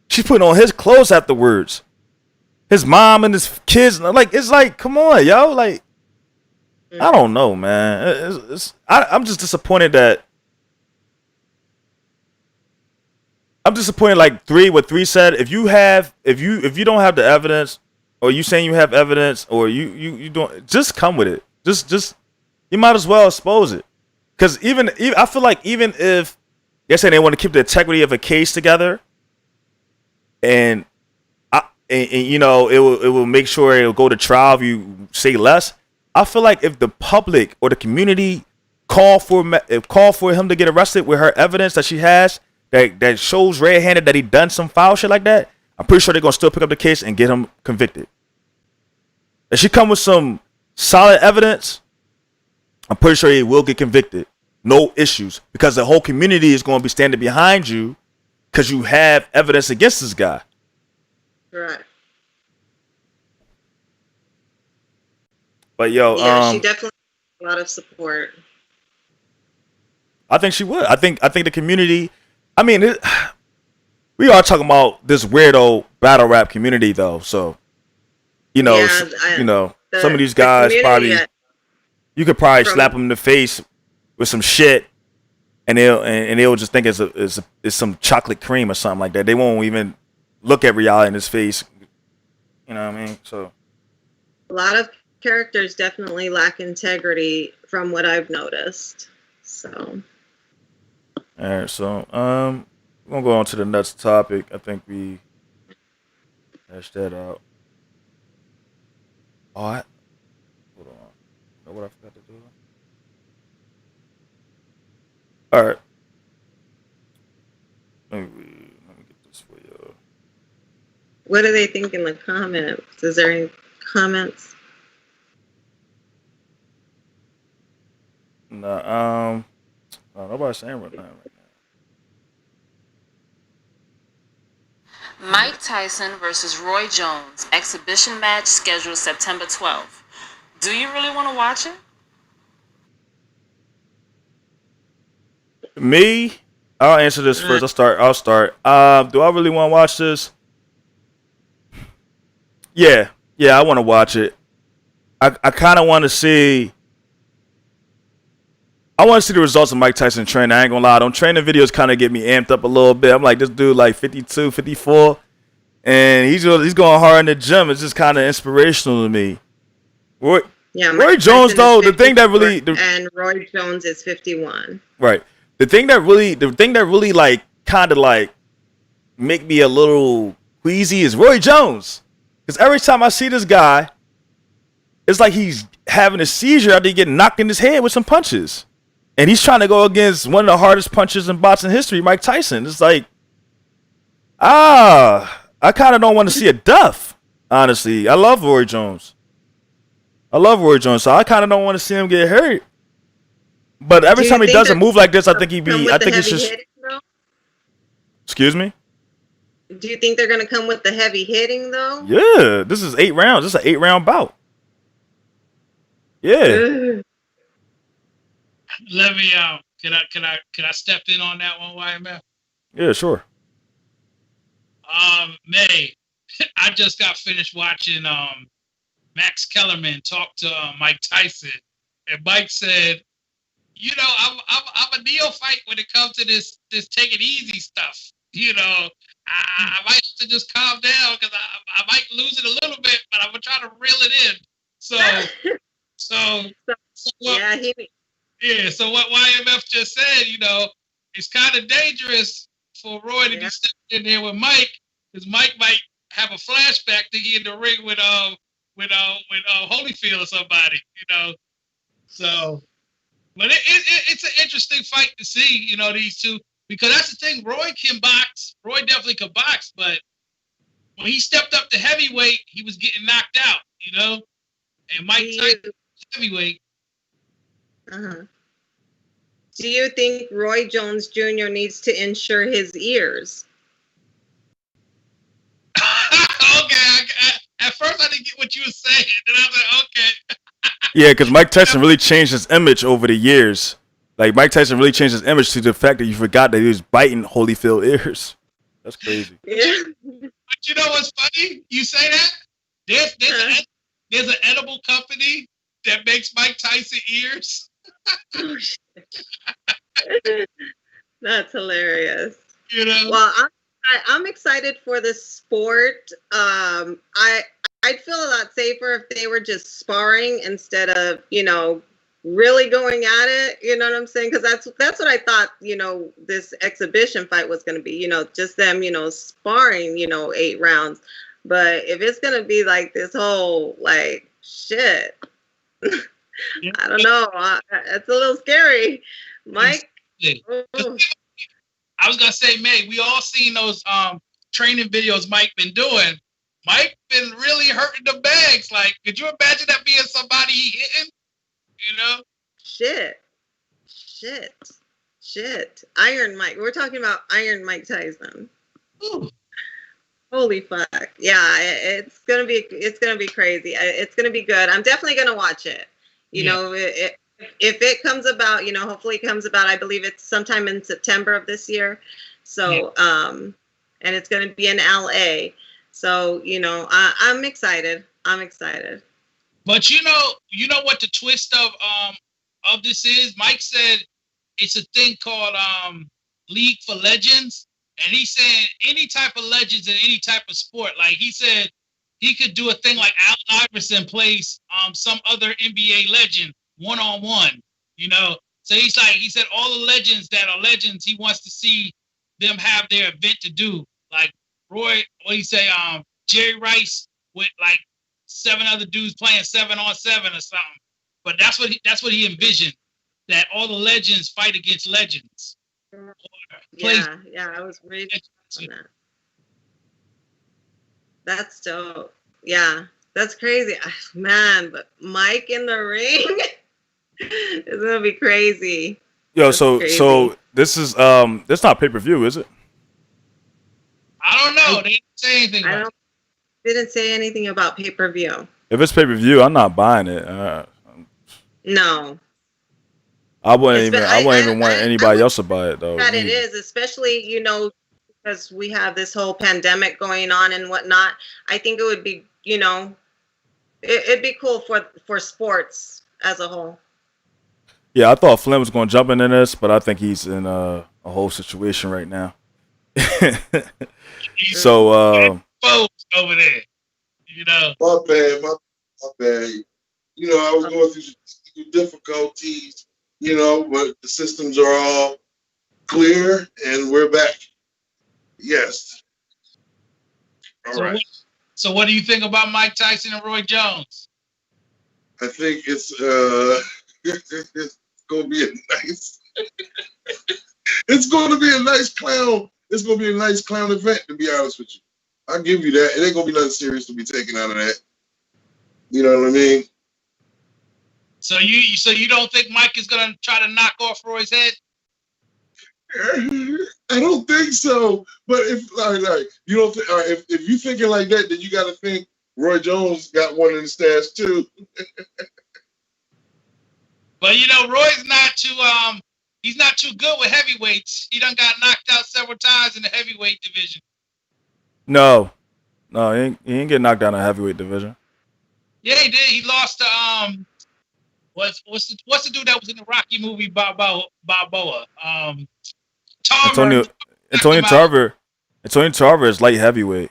She's putting on his clothes afterwards. His mom and his kids, like, it's like, come on, yo, like, I don't know, man. I'm just disappointed that. I'm disappointed, like what 3 said. If you don't have the evidence, or you saying you have evidence, or you don't, just come with it. Just you might as well expose it. Because even I feel like even if they're saying they want to keep the integrity of a case together, and you know it will make sure it will go to trial if you say less. I feel like if the public or the community call for him to get arrested with her evidence that she has that shows red-handed that he done some foul shit like that, I'm pretty sure they're gonna still pick up the case and get him convicted. If she come with some solid evidence, I'm pretty sure he will get convicted. No issues, because the whole community is going to be standing behind you because you have evidence against this guy. Right. But yo, she definitely has a lot of support. I think she would. I think the community. I mean, we are talking about this weirdo battle rap community, though. So, you know, some of these guys probably you could probably slap them in the face with some shit, and they'll just think it's some chocolate cream or something like that. They won't even look at reality in his face. You know what I mean? So a lot of characters definitely lack integrity from what I've noticed. So all right, so we're gonna go on to the next topic. I think we hashed that out. Hold on. Know what I forgot to do? All right. Let me get this for you. What do they think in the comments? Is there any comments? No, nobody's saying right now. Mike Tyson versus Roy Jones exhibition match scheduled September 12th. Do you really want to watch it? Me, I'll answer this first. I'll start. Do I really want to watch this? Yeah, I want to watch it. I kind of want to see. I want to see the results of Mike Tyson training. I ain't gonna lie. Them training videos kind of get me amped up a little bit. I'm like, this dude like 52, 54, and he's going hard in the gym. It's just kind of inspirational to me. Roy Jones, though, the thing that really and Roy Jones is 51. Right. The thing that really like kind of like make me a little queasy is Roy Jones. Because every time I see this guy, it's like he's having a seizure after he getting knocked in his head with some punches. And he's trying to go against one of the hardest punchers in boxing history, Mike Tyson. It's like, I kind of don't want to see a death, honestly. I love Roy Jones. So I kind of don't want to see him get hurt. But every time he does a move like this, I think it's just. Excuse me? Do you think they're going to come with the heavy hitting, though? Yeah, this is 8 rounds. This is an 8-round bout. Yeah. Let me can I step in on that one, YMF? Yeah, sure. May, I just got finished watching Max Kellerman talk to Mike Tyson, and Mike said, you know, I'm a neophyte when it comes to this take it easy stuff. You know, I might have to just calm down because I might lose it a little bit, but I'm gonna try to reel it in. So what YMF just said, you know, it's kind of dangerous for Roy to be stepping in there with Mike, because Mike might have a flashback to he in the ring with Holyfield or somebody, you know. So, but it's an interesting fight to see, you know, these two, because that's the thing. Roy can box. Roy definitely can box, but when he stepped up to heavyweight, he was getting knocked out, you know? And Mike Tyson heavyweight. Uh-huh. Do you think Roy Jones Jr. needs to insure his ears? Okay, at first I didn't get what you were saying, and I was like, okay. Yeah, because Mike Tyson really changed his image over the years. Like, Mike Tyson really changed his image to the fact that you forgot that he was biting Holyfield ears. That's crazy. Yeah. But you know what's funny? You say that? There's an edible company that makes Mike Tyson ears. That's hilarious. You know? Well, I'm excited for the sport. I'd feel a lot safer if they were just sparring instead of, you know, really going at it. You know what I'm saying? Because that's what I thought, you know, this exhibition fight was going to be, you know, just them, you know, sparring, you know, 8 rounds. But if it's going to be like this whole, like, shit, I don't know. It's a little scary. Mike? I was going to say, May, we all seen those training videos Mike been doing. Mike been really hurting the bags. Like, could you imagine that being somebody he hitting? You know? Shit. Iron Mike. We're talking about Iron Mike Tyson. Ooh. Holy fuck. Yeah, it's gonna be crazy. It's gonna be good. I'm definitely gonna watch it. You know, if it comes about, you know, hopefully it comes about. I believe it's sometime in September of this year. So, and it's gonna be in LA. So, you know, I'm excited. But you know what the twist of this is? Mike said it's a thing called League for Legends, and he said any type of legends in any type of sport. Like he said, he could do a thing like Allen Iverson plays some other NBA legend 1-on-1. You know, so he said all the legends that are legends, he wants to see them have their event to do. Like Roy, what do you say? Jerry Rice with like 7 other dudes playing 7-on-7 or something. But that's what he envisioned, that all the legends fight against legends. Yeah, I was reading on that. That's dope. Yeah, that's crazy, man. But Mike in the ring is gonna be crazy. Yo, so this is that's not pay-per-view, is it? I don't know. They didn't say anything about it. Didn't say anything about pay-per-view. If it's pay-per-view, I'm not buying it. No. I wouldn't even want anybody else to buy it though. That it is, especially, you know, because we have this whole pandemic going on and whatnot. I think it would be, you know, it'd be cool for sports as a whole. Yeah, I thought Flynn was going to jump into this, but I think he's in a whole situation right now. So folks over there, you know. My bad. You know, I was going through some difficulties, you know, but the systems are all clear and we're back. Yes. All right. So what do you think about Mike Tyson and Roy Jones? I think it's gonna be a nice it's gonna be a nice clown. It's gonna be a nice clown event, to be honest with you. I'll give you that. It ain't gonna be nothing serious to be taken out of that. You know what I mean? So you don't think Mike is gonna try to knock off Roy's head? I don't think so. But if you don't think, if you thinking like that, then you got to think Roy Jones got one in the stash too. But you know, Roy's not too he's not too good with heavyweights. He done got knocked out several times in the heavyweight division. No, he ain't getting knocked down in the heavyweight division. Yeah, he did. He lost to what's the dude that was in the Rocky movie Balboa? Antonio Tarver. Antonio Tarver is light heavyweight.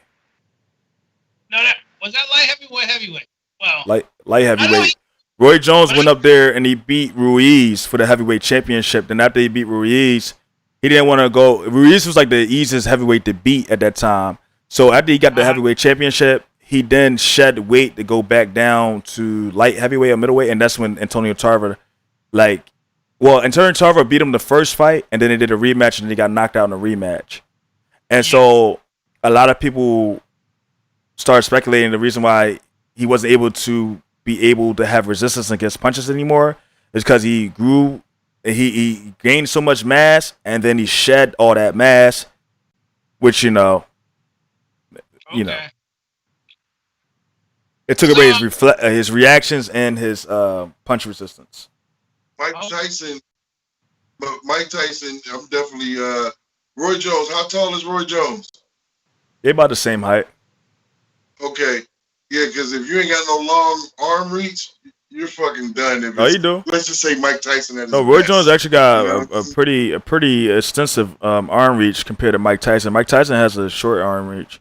No, was that light heavyweight or heavyweight? Well, light heavyweight. Roy Jones went up there and he beat Ruiz for the heavyweight championship. Then after he beat Ruiz, he didn't want to go. Ruiz was like the easiest heavyweight to beat at that time. So after he got the heavyweight championship, he then shed weight to go back down to light heavyweight or middleweight, and that's when Antonio Tarver, Antonio Tarver beat him the first fight, and then they did a rematch, and he got knocked out in a rematch. And so a lot of people started speculating the reason why he wasn't able to have resistance against punches anymore is because he grew, he gained so much mass, and then he shed all that mass, which you know, it took away his reactions and his punch resistance. Mike Tyson, I'm definitely Roy Jones. How tall is Roy Jones? They're about the same height. Okay. Yeah, because if you ain't got no long arm reach, you're fucking done. If you do. Let's just say Mike Tyson at his No, Roy best. Jones actually got a pretty extensive arm reach compared to Mike Tyson. Mike Tyson has a short arm reach.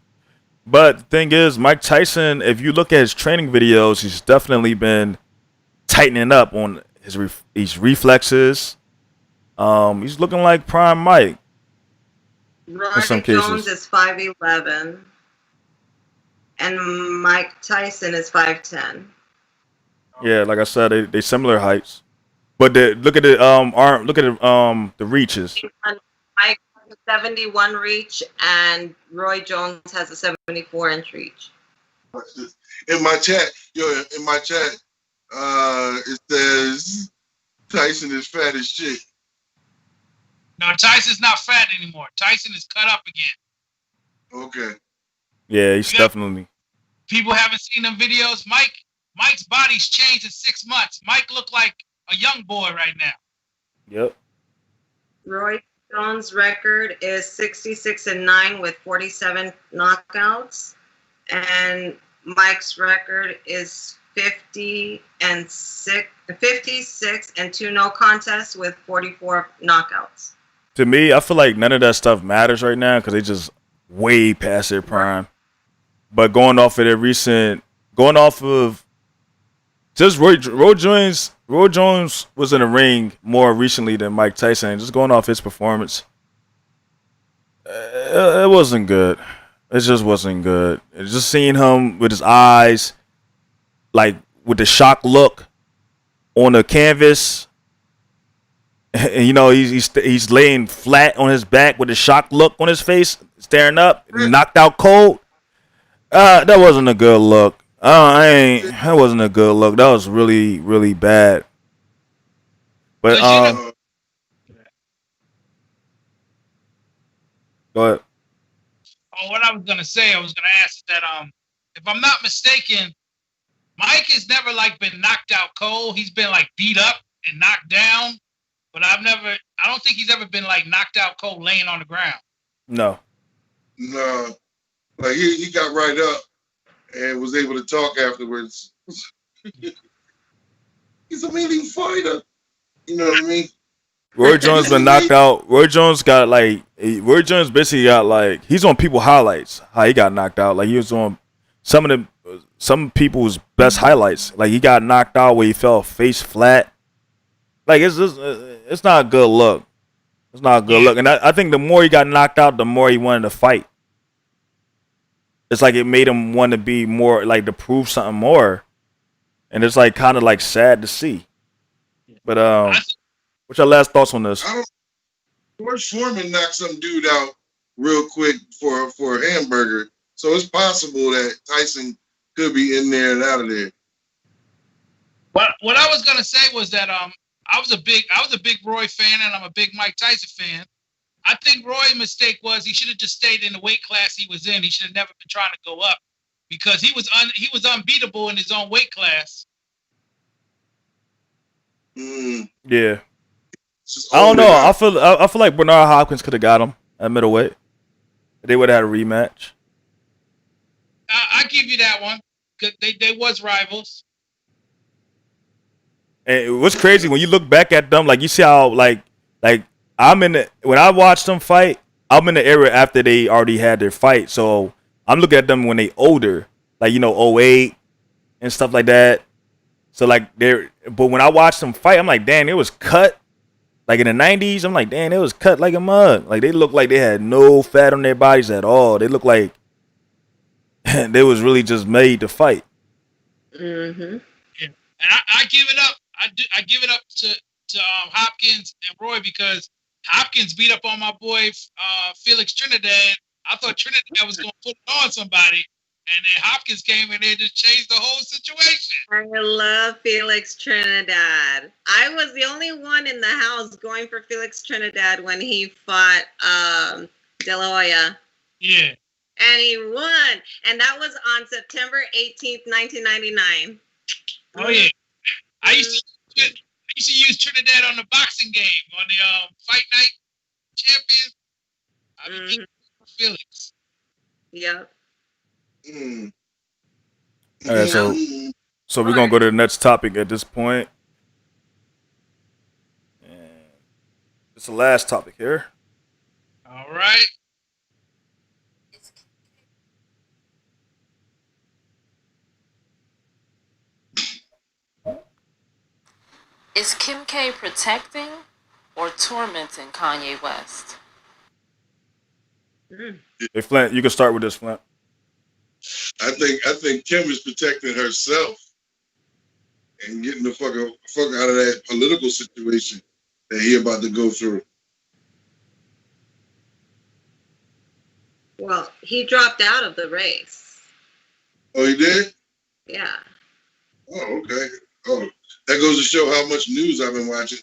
But the thing is, Mike Tyson, if you look at his training videos, he's definitely been tightening up on his reflexes. He's looking like prime Mike. Roy Jones is 5'11", and Mike Tyson is 5'10". Yeah, like I said, they similar heights. But look at the arm. Look at the reaches. Mike has a 71 reach, and Roy Jones has a 74-inch reach. In my chat, it says Tyson is fat as shit. No, Tyson's not fat anymore. Tyson is cut up again. Okay. Yeah, he's definitely. People haven't seen them videos. Mike's body's changed in 6 months. Mike looked like a young boy right now. Yep. Roy Jones' record is 66-9 with 47 knockouts, and Mike's record is 56 and 2 no contests with 44 knockouts. To me, I feel like none of that stuff matters right now because they just way past their prime. But going off of just Roy Jones was in the ring more recently than Mike Tyson. Just going off his performance, it wasn't good. It just wasn't good. Just seeing him with his eyes, like with the shock look on the canvas. And you know he's laying flat on his back with a shocked look on his face, staring up, knocked out cold. That wasn't a good look. That wasn't a good look. That was really, really bad. But go ahead. Oh, what I was gonna ask that if I'm not mistaken, Mike has never like been knocked out cold. He's been like beat up and knocked down. But I don't think he's ever been like knocked out cold laying on the ground. No. Like he got right up and was able to talk afterwards. He's a meaty fighter. You know what I mean? Roy Jones been knocked out. Roy Jones basically got like, he's on people highlights. How he got knocked out. Like he was on some people's best highlights. Like he got knocked out where he fell face flat. Like it's not a good look. It's not a good look. And I think the more he got knocked out, the more he wanted to fight. It's like it made him want to be more, like to prove something more. And it's like kind of like sad to see. But what's your last thoughts on this? George Foreman knocked some dude out real quick for a hamburger. So it's possible that Tyson could be in there and out of there. What I was gonna say was that I was a big Roy fan, and I'm a big Mike Tyson fan. I think Roy's mistake was he should have just stayed in the weight class he was in. He should have never been trying to go up because he was unbeatable in his own weight class. Yeah. I don't know. I feel like Bernard Hopkins could have got him at middleweight. They would have had a rematch. I give you that one. They was rivals. And what's crazy when you look back at them, like you see how like when I watched them fight, I'm in the era after they already had their fight. So I'm looking at them when they older, like 08 and stuff like that. So like but when I watched them fight, I'm like, damn, it was cut. Like in the 90s, I'm like, damn, it was cut like a mug. Like they looked like they had no fat on their bodies at all. They looked like they was really just made to fight. Mm-hmm. Yeah. And I give it up. I give it up to Hopkins and Roy because Hopkins beat up on my boy Felix Trinidad. I thought Trinidad was going to put it on somebody, and then Hopkins came in there and just changed the whole situation. I love Felix Trinidad. I was the only one in the house going for Felix Trinidad when he fought De La Hoya. Yeah. And he won. And that was on September 18th, 1999. Oh, yeah. I used to use Trinidad on the boxing game, on the Fight Night Champions. I was thinking Felix. Yep. All right, so we're gonna go to the next topic at this point, and it's the last topic here. All right. Is Kim K protecting or tormenting Kanye West? Hey Flint, you can start with this, Flint. I think Kim is protecting herself and getting the fuck out of that political situation that he about to go through. Well, he dropped out of the race. Oh, he did? Yeah. Oh, okay. Oh, that goes to show how much news I've been watching.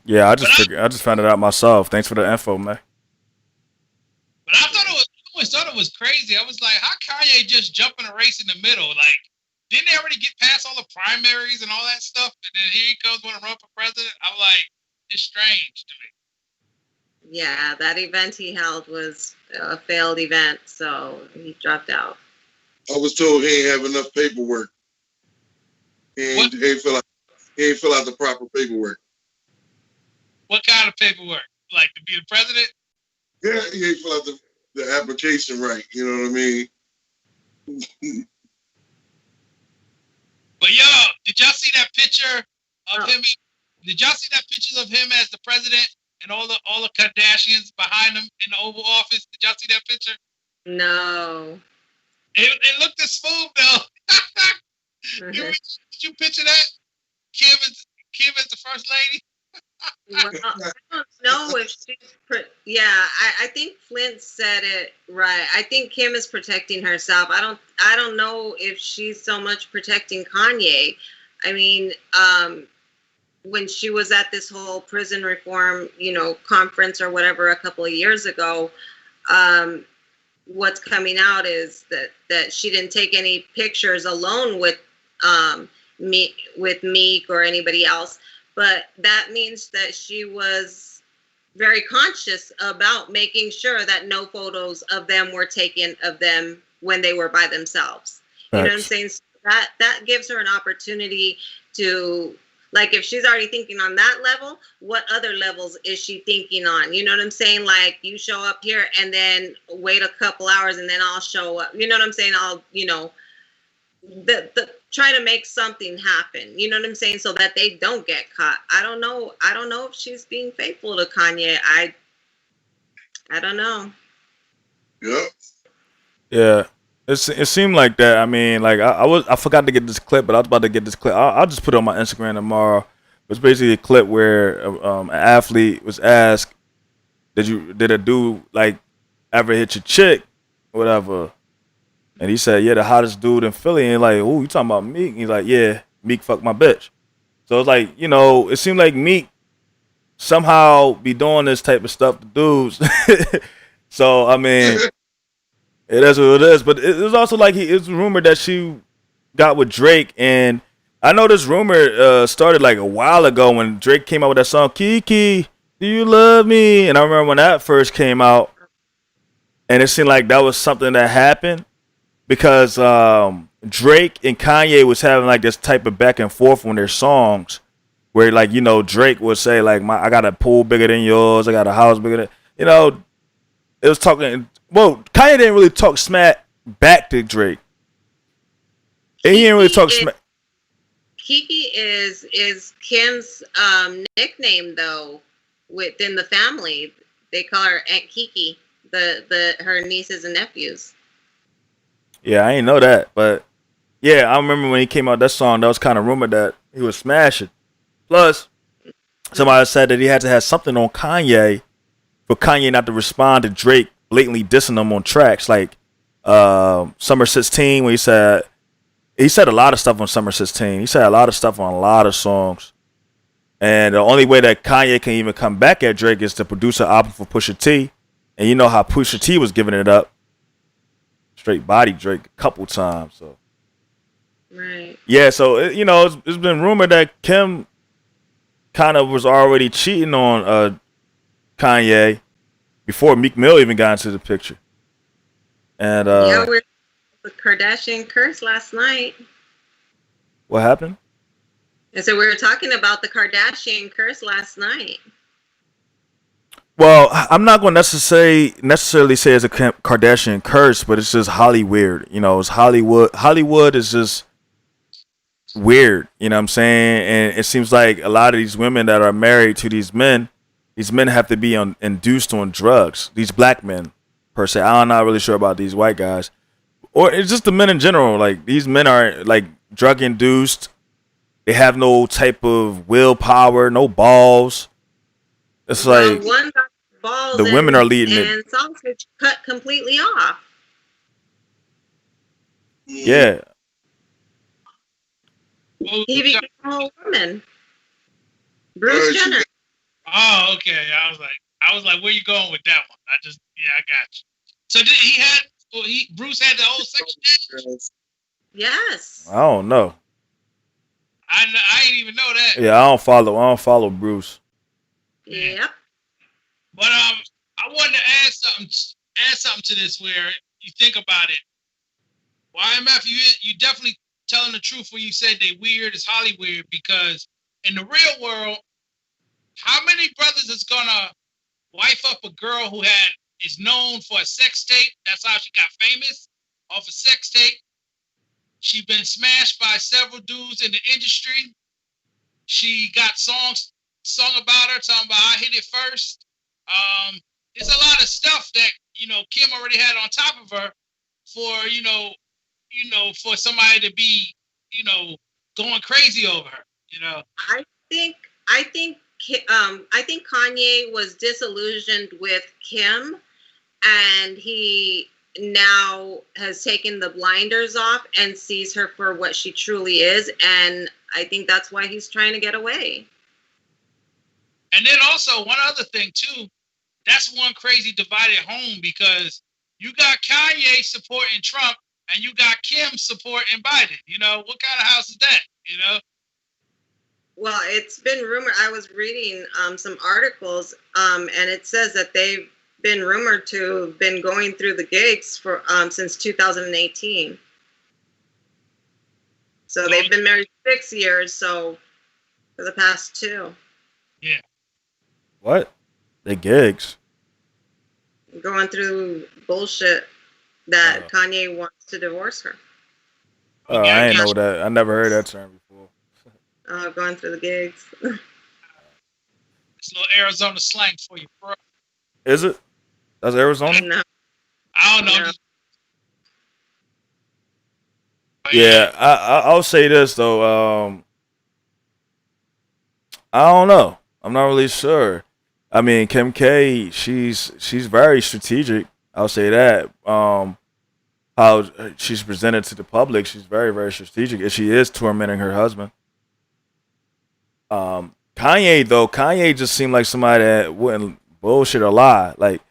Yeah, I just found it out myself. Thanks for the info, man. But I always thought it was crazy. I was like, how Kanye just jump in a race in the middle? Like, didn't they already get past all the primaries and all that stuff? And then here he comes want to run for president? I'm like, it's strange to me. Yeah, that event he held was a failed event, so he dropped out. I was told he ain't have enough paperwork. He ain't fill out the proper paperwork. What kind of paperwork? Like to be the president? Yeah, he ain't fill out the application right. You know what I mean? But yo, did y'all see that picture of him? Did y'all see that picture of him as the president and all the Kardashians behind him in the Oval Office? Did y'all see that picture? No. It looked as smooth though. Did you picture that? Kim is the first lady. Well, I don't know if she's. I think Flint said it right. I think Kim is protecting herself. I don't know if she's so much protecting Kanye. I mean, when she was at this whole prison reform, conference or whatever a couple of years ago, what's coming out is that she didn't take any pictures alone with Meek or anybody else. But that means that she was very conscious about making sure that no photos of them were taken of them when they were by themselves. You know what I'm saying? So that gives her an opportunity to, like, if she's already thinking on that level, what other levels is she thinking on? You know what I'm saying? Like, you show up here and then wait a couple hours and then I'll show up. You know what I'm saying? I'll, try to make something happen, you know what I'm saying, so that they don't get caught. I don't know if she's being faithful to Kanye. I don't know. Yeah, it seemed like that. I mean, like I forgot to get this clip, but I was about to get this clip. I'll just put it on my Instagram tomorrow. It was basically a clip where an athlete was asked, did a dude like ever hit your chick, whatever? And he said, yeah, the hottest dude in Philly. And like, oh, you talking about Meek? And he's like, yeah, Meek fucked my bitch. So it's like, it seemed like Meek somehow be doing this type of stuff to dudes. So, I mean, it is what it is. But it was also like it's rumored that she got with Drake. And I know this rumor started like a while ago when Drake came out with that song, Kiki, do you love me? And I remember when that first came out. And it seemed like that was something that happened. Because Drake and Kanye was having like this type of back and forth on their songs, where like Drake would say like I got a pool bigger than yours, I got a house bigger than it was talking. Well, Kanye didn't really talk smack back to Drake. And he didn't really talk smack. Kiki is Kim's nickname though within the family. They call her Aunt Kiki, her nieces and nephews. Yeah, I ain't know that, but yeah, I remember when he came out that song, that was kind of rumored that he was smashing. Plus, somebody said that he had to have something on Kanye for Kanye not to respond to Drake blatantly dissing him on tracks. Like, Summer 16 when he said a lot of stuff on Summer 16. He said a lot of stuff on a lot of songs. And the only way that Kanye can even come back at Drake is to produce an album for Pusha T. And you know how Pusha T was giving it up. Straight body Drake a couple times. So Right. yeah, so it's been rumored that Kim kind of was already cheating on Kanye before Meek Mill even got into the picture. And yeah, we're the Kardashian curse last night. what happened? And so we were talking about the Kardashian curse last night. Well, I'm not going to necessarily say it's a Kardashian curse, but it's just Hollywood. It's Hollywood. Hollywood is just weird. You know what I'm saying? And it seems like a lot of these women that are married to these men have to be induced on drugs. These black men, per se. I'm not really sure about these white guys. Or it's just the men in general. Like, these men are, like, drug induced. They have no type of willpower, no balls. It's like one got balls the women are leading it. And sausage cut completely off. Yeah. He became a whole woman. Bruce Jenner. Oh, okay. I was like, where you going with that one? I got you. So Bruce had the whole section? Yes. I don't know. I didn't even know that. Yeah, I don't follow Bruce. Yep. But I wanted to add something to this where you think about it. YMF, you definitely telling the truth when you said they weird as Hollywood, because in the real world, how many brothers is gonna wife up a girl who is known for a sex tape? That's how she got famous, off a sex tape. She been smashed by several dudes in the industry. She got songs sung about her, talking about I hit it first. It's a lot of stuff that Kim already had on top of her for for somebody to be going crazy over her. I think Kanye was disillusioned with Kim, and he now has taken the blinders off and sees her for what she truly is, and I think that's why he's trying to get away. And then also one other thing too, that's one crazy divided home, because you got Kanye supporting Trump and you got Kim supporting Biden. What kind of house is that? Well, it's been rumored. I was reading some articles, and it says that they've been rumored to have been going through the gigs for since 2018. So they've been married 6 years. So for the past 2. Yeah. What? The gigs? Going through bullshit that Kanye wants to divorce her. Oh, I ain't know that. I never heard that term before. Going through the gigs. It's a little Arizona slang for you, bro. Is it? That's Arizona? No. I don't know. No. Yeah, I'll say this though. I don't know. I'm not really sure. I mean, Kim K, she's very strategic. I'll say that. How she's presented to the public, she's very, very strategic. And she is tormenting her husband. Kanye just seemed like somebody that wouldn't bullshit or lie. Like,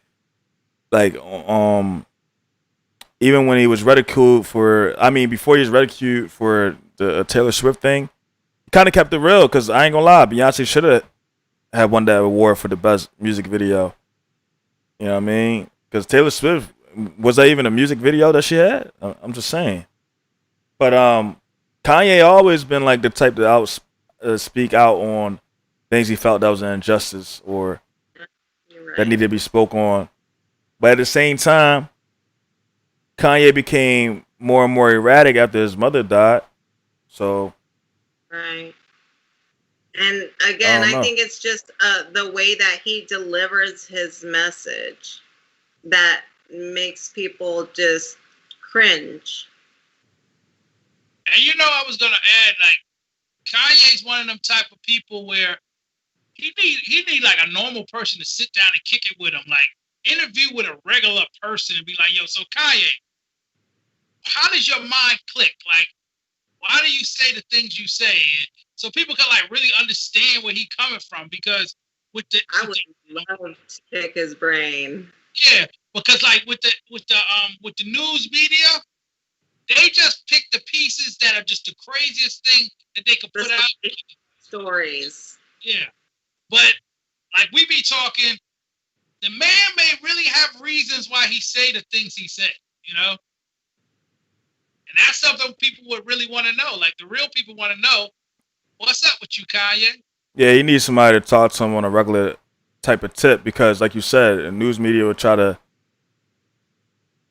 even when he was ridiculed before he was ridiculed for the Taylor Swift thing, he kind of kept it real, because I ain't gonna lie, Beyonce should have had won that award for the best music video. You know what I mean? Because Taylor Swift, was that even a music video that she had? I'm just saying. But Kanye always been like the type to speak out on things he felt that was an injustice or that needed to be spoke on. But at the same time, Kanye became more and more erratic after his mother died. So. Right. And again, I think it's just the way that he delivers his message that makes people just cringe. And I was gonna add, like, Kanye's one of them type of people where he need like a normal person to sit down and kick it with him, like interview with a regular person and be like, yo, so Kanye, how does your mind click? Like, why do you say the things you say? And so people can like really understand where he coming from, because I would love to pick his brain. Yeah, because like with the news media, they just pick the pieces that are just the craziest thing that they could put out. Stories. Yeah, but like we be talking, the man may really have reasons why he say the things he said, you know? And that's something people would really want to know. Like the real people want to know, what's up with you, Kanye? Yeah, you need somebody to talk to him on a regular type of tip, because like you said, the news media will try to,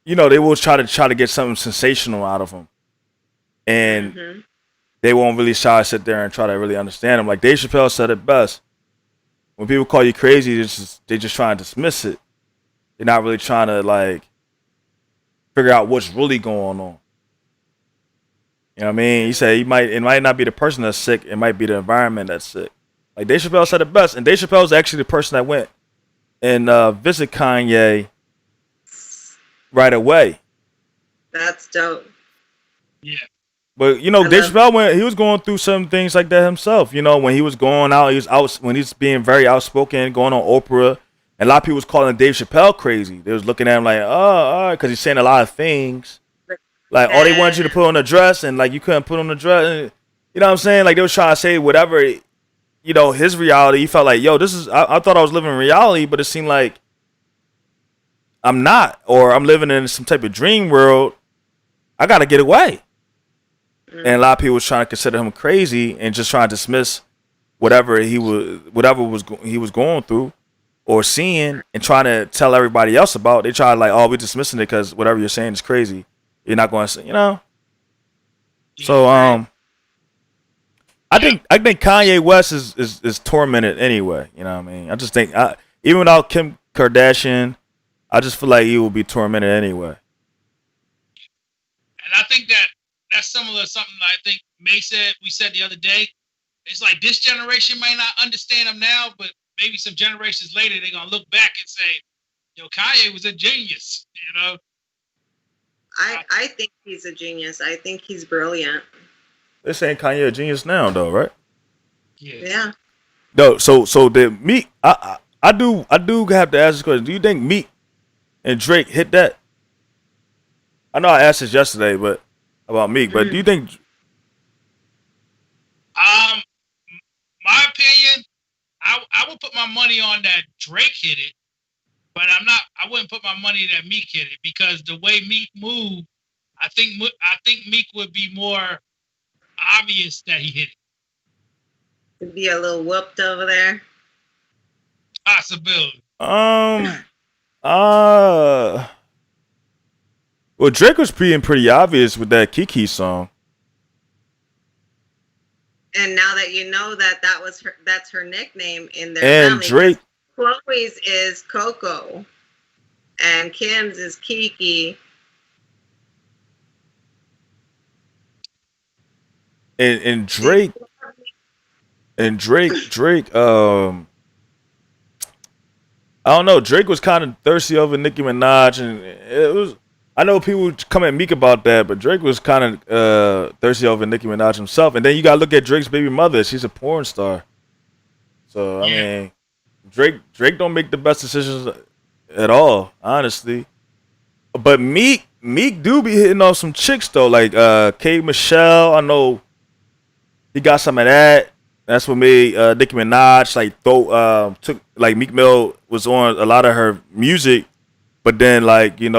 they will try to get something sensational out of him. And they won't really try to sit there and try to really understand him. Like Dave Chappelle said it best. When people call you crazy, they just trying to dismiss it. They're not really trying to like figure out what's really going on. You know what I mean? He said it might not be the person that's sick, it might be the environment that's sick. Like Dave Chappelle said it best, and Dave Chappelle is actually the person that went and visit Kanye right away. That's dope. Yeah. But Dave Chappelle he was going through some things like that himself. When he was going out, when he's being very outspoken, going on Oprah, and a lot of people was calling Dave Chappelle crazy. They was looking at him like, oh, all right, because he's saying a lot of things. Like, oh, they wanted you to put on a dress, and like you couldn't put on a dress. And, you know what I'm saying? Like they was trying to say whatever, his reality. He felt like, yo, this is. I thought I was living reality, but it seemed like I'm not, or I'm living in some type of dream world. I gotta get away. And a lot of people was trying to consider him crazy and just trying to dismiss whatever he was going through or seeing, and trying to tell everybody else about. They try to like, oh, we're dismissing it because whatever you're saying is crazy. You're not going to say, So I think Kanye West is tormented anyway. You know what I mean? I just think even without Kim Kardashian, I just feel like he will be tormented anyway. And I think that's similar to something I think we said the other day. It's like this generation may not understand him now, but maybe some generations later they're gonna look back and say, yo, Kanye was a genius, I think he's a genius. I think he's brilliant. They're saying Kanye a genius now though, right? Yeah. No, so the Meek, I do have to ask this question. Do you think Meek and Drake hit that? I know I asked this yesterday, but about Meek, but do you think? My opinion, I would put my money on that Drake hit it, but I wouldn't put my money that Meek hit it, because the way Meek moved, I think Meek would be more obvious that he hit it. To be a little whooped over there. Possibility. Well, Drake was being pretty obvious with that Kiki song. And now that you know that's her nickname in their and family. Drake. Chloe's is Coco, and Kim's is Kiki. And Drake. I don't know. Drake was kind of thirsty over Nicki Minaj, and it was. I know people come at Meek about that, but Drake was kind of thirsty over Nicki Minaj himself. And then you gotta look at Drake's baby mother. She's a porn star. So I mean, Drake don't make the best decisions at all, honestly. But Meek do be hitting off some chicks though, like K. Michelle. I know he got some of that. That's what made Nicki Minaj took like Meek Mill was on a lot of her music, but then like Nicki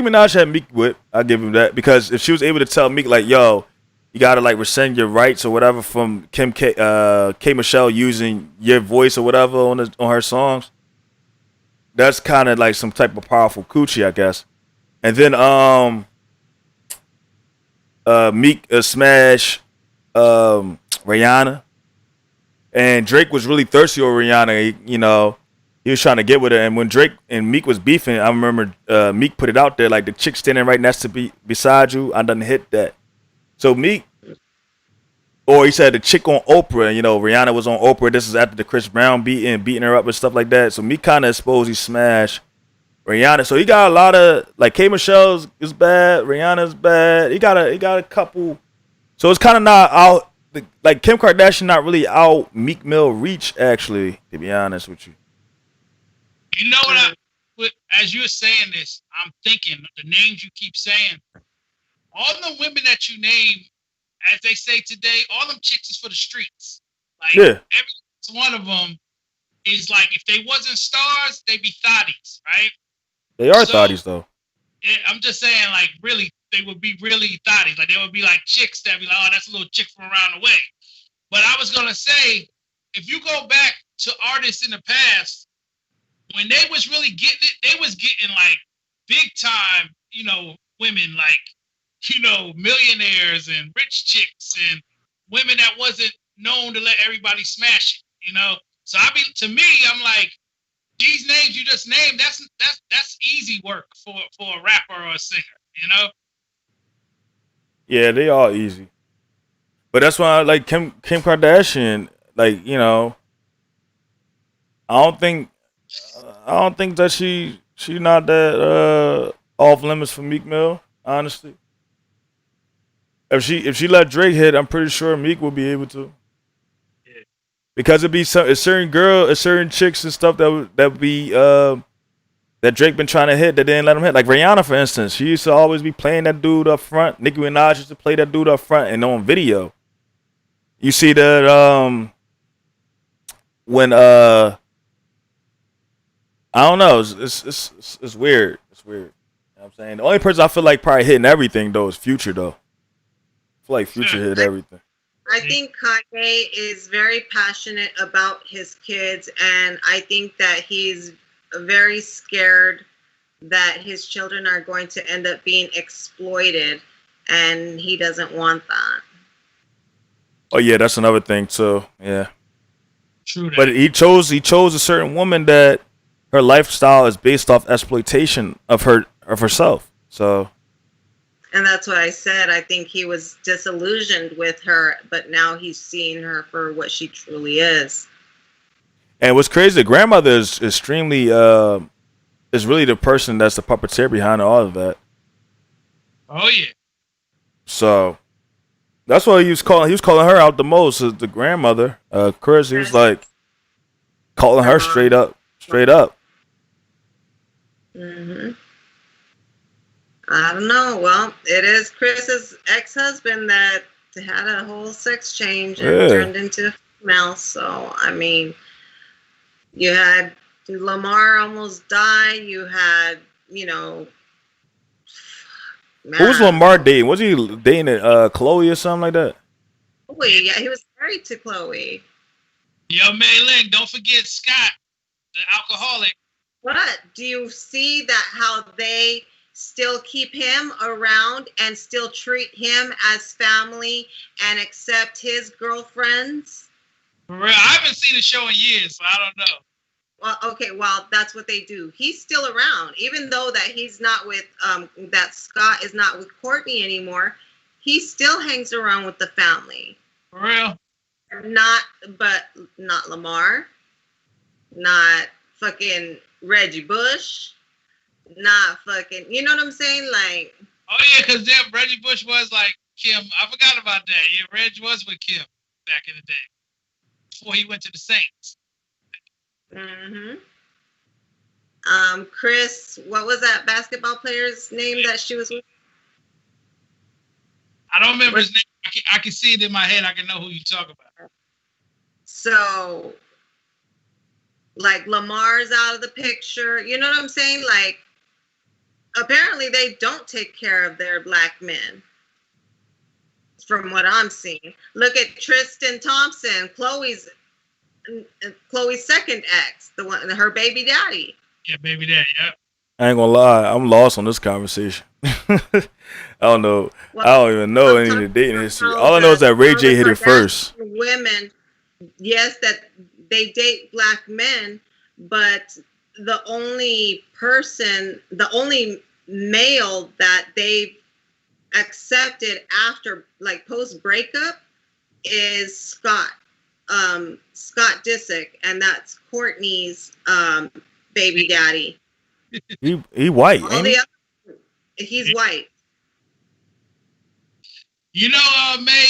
Minaj had Meek with. I'll give him that, because if she was able to tell Meek like, yo, you gotta like rescind your rights or whatever from K Michelle using your voice or whatever on her songs, that's kind of like some type of powerful coochie, I guess. And then Meek smash Rihanna, and Drake was really thirsty over Rihanna. He was trying to get with her, and when Drake and Meek was beefing, I remember Meek put it out there like, the chick standing right next to beside you, I done hit that. So Meek, or he said the chick on Oprah, Rihanna was on Oprah. This is after the Chris Brown beating her up and stuff like that. So Meek kind of exposed he smashed Rihanna. So he got a lot of like K Michelle's is bad. Rihanna's bad. He got a couple. So it's kind of not out. Like Kim Kardashian, not really out Meek Mill reach. Actually, to be honest with you. You know what? As you're saying this, I'm thinking the names you keep saying. All the women that you name, as they say today, all them chicks is for the streets. Like every one of them is like, if they wasn't stars, they'd be thotties, right? They are thotties though. Yeah, I'm just saying, like, really, they would be really thotties. Like, they would be like chicks that be like, oh, that's a little chick from around the way. But I was gonna say, if you go back to artists in the past, when they was really getting it, they was getting like big time, women like, millionaires and rich chicks and women that wasn't known to let everybody smash it, So I'm like, these names you just named, that's easy work for a rapper or a singer, Yeah, they all easy. But that's why I like Kim Kardashian, like, I don't think that she not that off limits for Meek Mill, honestly. If she let Drake hit, I'm pretty sure Meek will be able to. Yeah. Because it'd be a certain chicks and stuff that Drake been trying to hit that didn't let him hit. Like Rihanna, for instance, she used to always be playing that dude up front. Nicki Minaj used to play that dude up front, and on video, you see that when I don't know, it's weird. It's weird. You know what I'm saying? The only person I feel like probably hitting everything though is Future though. I feel like Future hit everything. I think Kanye is very passionate about his kids, and I think that he's very scared that his children are going to end up being exploited, and he doesn't want that. Oh yeah, that's another thing too. Yeah. True that. But he chose a certain woman that her lifestyle is based off exploitation of herself. So. And that's what I said. I think he was disillusioned with her, but now he's seeing her for what she truly is. And what's crazy, the grandmother is extremely is really the person that's the puppeteer behind all of that. Oh yeah. So that's why he was calling her out the most, is the grandmother. Chris, he was like calling her straight up. Mm-hmm. I don't know. Well, it is Chris's ex-husband that had a whole sex change and turned into a female. So, I mean, you had Lamar almost die. You had, Who was Lamar dating? Was he dating Chloe or something like that? Chloe, yeah, he was married to Chloe. Yo, May Ling, don't forget Scott, the alcoholic. What? Do you see that how they still keep him around and still treat him as family and accept his girlfriends? For real, I haven't seen the show in years, so I don't know. Well, okay, well, that's what they do. He's still around, even though that he's not with, that Scott is not with Courtney anymore. He still hangs around with the family. For real? Not Lamar, not fucking Reggie Bush. Not fucking, you know what I'm saying? Like, oh yeah, because Reggie Bush was like Kim. I forgot about that. Yeah, Reg was with Kim back in the day before he went to the Saints. Mm-hmm. Chris, what was that basketball player's name that she was with? I don't remember his name. I can see it in my head. I can know who you talk about. So, like, Lamar's out of the picture. You know what I'm saying? Like, apparently they don't take care of their black men, from what I'm seeing. Look at Tristan Thompson, Chloe's second ex, the one, her baby daddy. Yeah, baby daddy. Yeah. I ain't gonna lie, I'm lost on this conversation. I don't know. Well, I don't even know any of the dating history. All I know is that Ray J hit it first. Women, yes, that they date black men, but the only male that they've accepted after, like, post breakup is Scott Disick, and that's Courtney's baby daddy. He white, All ain't the he? other, he's white. You know, May,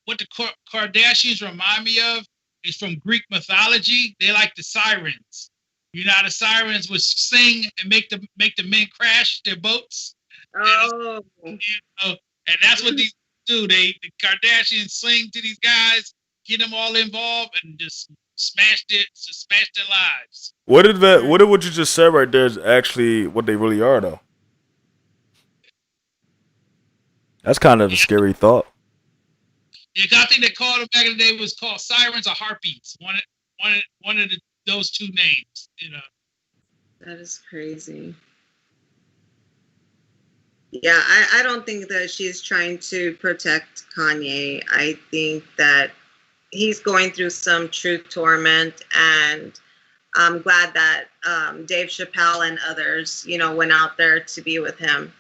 what the Kardashians remind me of is from Greek mythology. They like the sirens. You know how the sirens would sing and make the men crash their boats. Oh, And that's what these do. The Kardashians sing to these guys, get them all involved, and just smash their lives. What you just said right there is actually what they really are, though. That's kind of a scary thought. Yeah, I think they called them back in the day was called sirens or harpies. One of those two names, you know. that is crazy. Yeah, I don't think that she's trying to protect Kanye. I think that he's going through some true torment, and I'm glad that Dave Chappelle and others, went out there to be with him.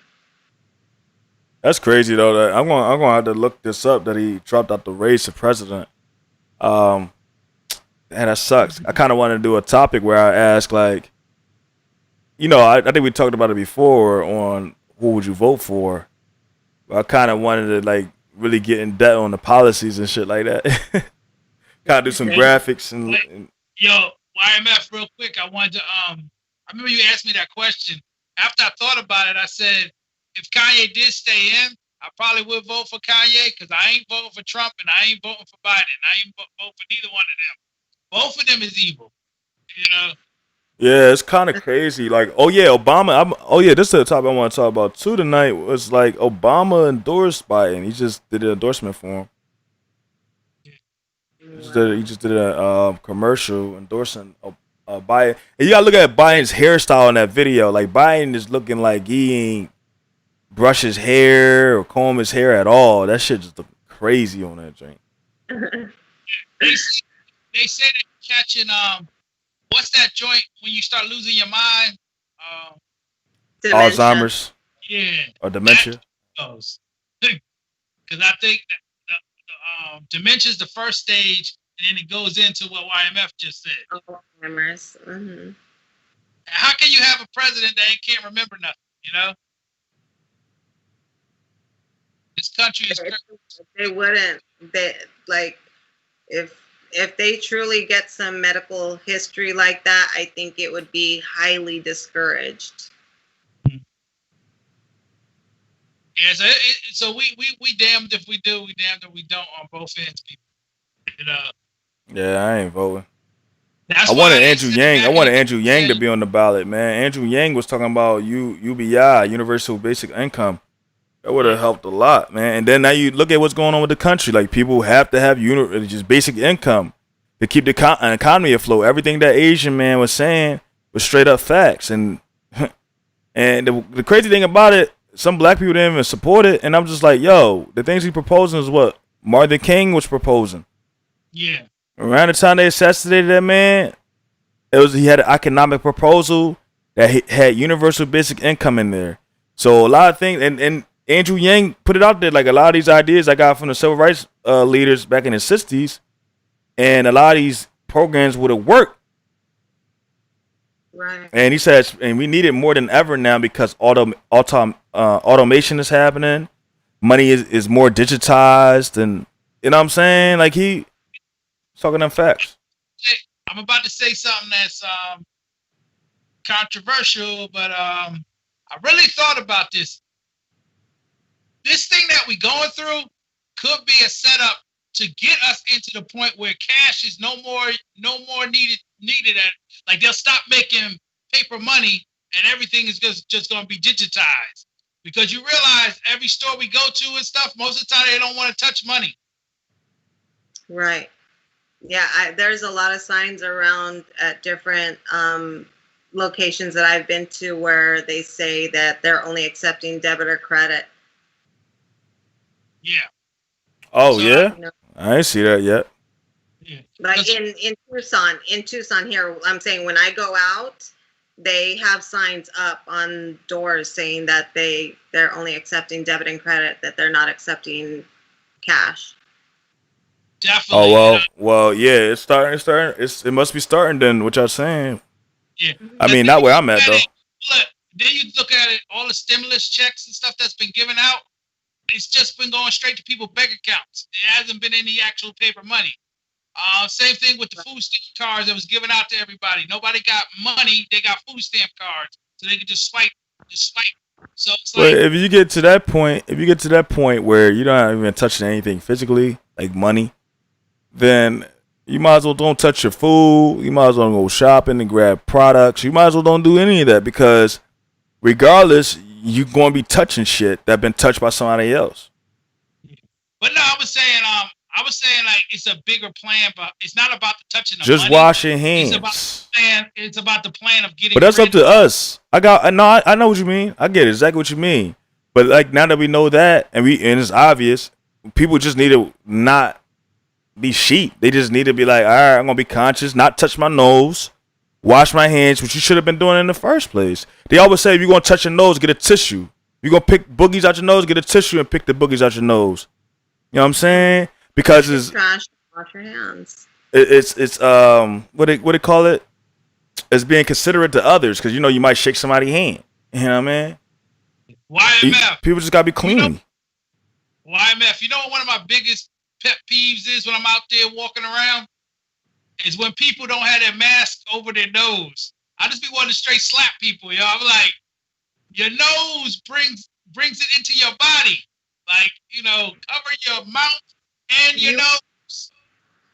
That's crazy though. That I'm gonna have to look this up. That he dropped out the race for president. And that sucks. I kind of wanted to do a topic where I ask, like, I think we talked about it before on who would you vote for. But I kind of wanted to like really get in depth on the policies and shit like that. Kind of do some graphics and Yo, YMF, real quick. I wanted to I remember you asked me that question. After I thought about it, I said, if Kanye did stay in, I probably would vote for Kanye because I ain't voting for Trump and I ain't voting for Biden. I ain't voting for neither one of them. Both of them is evil, you know. yeah, it's kind of crazy. Like, oh yeah, Obama. This is the topic I want to talk about too tonight. Was like Obama endorsed Biden. He just did an endorsement for him. He just did a commercial endorsing Biden. And you gotta look at Biden's hairstyle in that video. Like Biden is looking like he ain't brush his hair or comb his hair at all. That shit just look crazy on that drink. They say they're catching what's that joint when you start losing your mind? Dementia. Alzheimer's. Yeah. Or dementia. Because I think that dementia is the first stage, and then it goes into what YMF just said. Alzheimer's. Mm-hmm. How can you have a president that can't remember nothing? You know. This country is crazy. They wouldn't. If they truly get some medical history like that, I think it would be highly discouraged. Yeah, so we damned if we do, we damned if we don't on both ends, people. You know. Yeah, I ain't voting. I wanted Andrew Yang to be on the ballot, man. Andrew Yang was talking about UBI, Universal Basic Income. That would have helped a lot, man. And then now you look at what's going on with the country. Like, people have to have just basic income to keep the economy afloat. Everything that Asian man was saying was straight up facts. And the crazy thing about it, some black people didn't even support it. And I'm just like, yo, the things he's proposing is what Martin King was proposing. Yeah. Around the time they assassinated that man, he had an economic proposal that had universal basic income in there. So a lot of things, and Andrew Yang put it out there, like a lot of these ideas I got from the civil rights leaders back in the 60s, and a lot of these programs would have worked. Right. And he says, and we need it more than ever now because automation is happening. Money is more digitized, and you know what I'm saying? Like, he's talking them facts. I'm about to say something that's controversial, but I really thought about this. This thing that we're going through could be a setup to get us into the point where cash is no more needed at, like, they'll stop making paper money and everything is just going to be digitized, because you realize every store we go to and stuff, most of the time they don't want to touch money. Right. Yeah, there's a lot of signs around at different locations that I've been to where they say that they're only accepting debit or credit. Yeah. Oh, so, yeah? I ain't see that yet. Yeah. Like in Tucson here, I'm saying when I go out, they have signs up on doors saying that they're only accepting debit and credit, that they're not accepting cash. Definitely. Oh, well, yeah, it's starting. It must be starting then, what y'all saying. Yeah. I mean, not where I'm at, though. then you look at it, all the stimulus checks and stuff that's been given out, it's just been going straight to people's bank accounts. It hasn't been any actual paper money. Same thing with the food stamp cards that was given out to everybody. Nobody got money; they got food stamp cards, so they could just swipe. So it's like, if you get to that point where you're not even touching anything physically, like money, then you might as well don't touch your food. You might as well go shopping and grab products. You might as well don't do any of that, because regardless, you're going to be touching shit that been touched by somebody else. But no, I was saying like it's a bigger plan, but it's not about the touching the Just money. wash your hands. It's about the plan of getting. But that's up to us. I know what you mean. I get exactly what you mean. But like, now that we know that, and it's obvious, people just need to not be sheep. They just need to be like, all right, I'm gonna be conscious, not touch my nose, wash my hands, which you should have been doing in the first place. They always say if you're gonna touch your nose, get a tissue. You're gonna pick boogies out your nose, get a tissue and pick the boogies out your nose. You know what I'm saying? Because it's trash. Wash your hands. It's what they call it? It's being considerate to others, because you might shake somebody's hand. You know what I mean? YMF. People just gotta be clean. YMF. You know what one of my biggest pet peeves is when I'm out there walking around? Is when people don't have their mask over their nose. I just be wanting to straight slap people, yo. I'm like, your nose brings it into your body. Like, cover your mouth and your nose.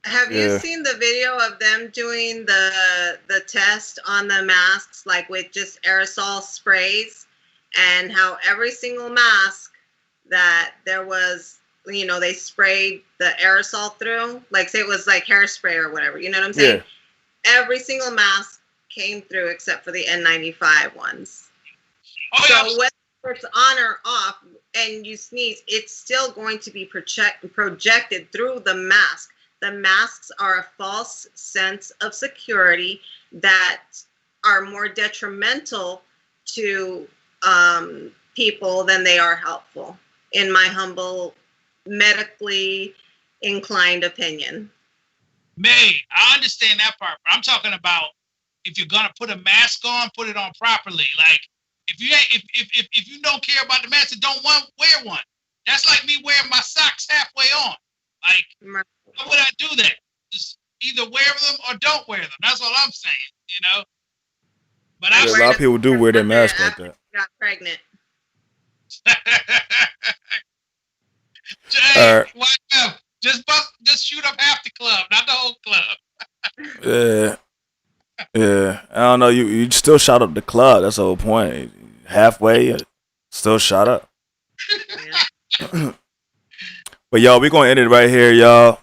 Have you seen the video of them doing the test on the masks, like with just aerosol sprays, and how every single mask that there was, they sprayed the aerosol through, like say it was like hairspray or whatever, you know what I'm saying? Yeah. Every single mask came through except for the N95 ones. Oh, so yeah. Whether it's on or off and you sneeze, it's still going to be projected through the mask. The masks are a false sense of security that are more detrimental to people than they are helpful, in my humble, medically inclined opinion. May, I understand that part, but I'm talking about if you're gonna put a mask on, put it on properly. Like if you don't care about the mask, don't wear one. That's like me wearing my socks halfway on. Like, how would I do that? Just either wear them or don't wear them. That's all I'm saying, But a lot of people do wear their mask like that. Got pregnant. Just shoot up half the club, not the whole club. Yeah. I don't know. You still shot up the club. That's the whole point. Halfway, still shot up. But y'all, we're gonna end it right here, y'all.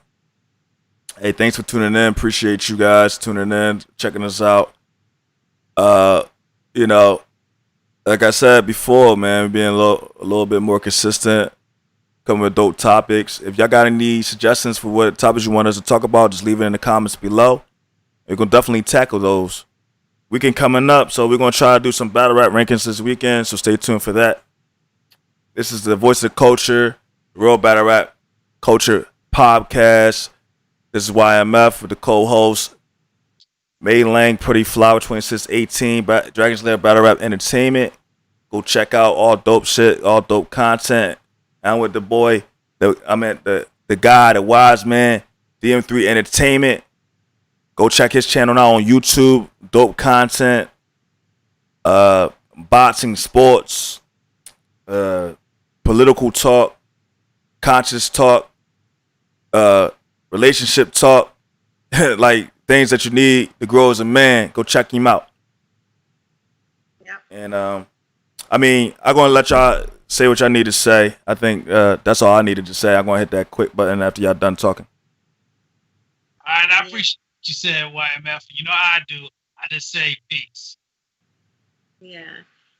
Hey, thanks for tuning in. Appreciate you guys tuning in, checking us out. Like I said before, man, being a little bit more consistent, coming with dope topics. If y'all got any suggestions for what topics you want us to talk about, just leave it in the comments below. We're gonna definitely tackle those. Weekend coming up, so we're gonna try to do some battle rap rankings this weekend. So stay tuned for that. This is the Voice of Culture, Real Battle Rap Culture Podcast. This is YMF with the co-host May Lang, Pretty Flower 2618, Dragon's Lair Battle Rap Entertainment. Go check out all dope shit, all dope content. I'm with the boy, the guy, the wise man, DM3 Entertainment. Go check his channel now on YouTube. Dope content, boxing, sports, political talk, conscious talk, relationship talk, like things that you need to grow as a man. Go check him out. Yeah. And I'm gonna let y'all say what y'all need to say. I think that's all I needed to say. I'm gonna hit that quick button after y'all done talking. All right, I appreciate what you said, YMF. You know how I do. I just say peace. Yeah.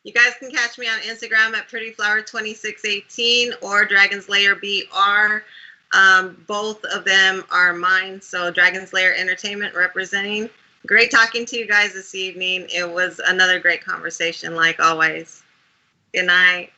You guys can catch me on Instagram at prettyflower2618 or Dragon's Lair BR. Both of them are mine. So Dragon's Lair Entertainment representing. Great talking to you guys this evening. It was another great conversation, like always. Good night.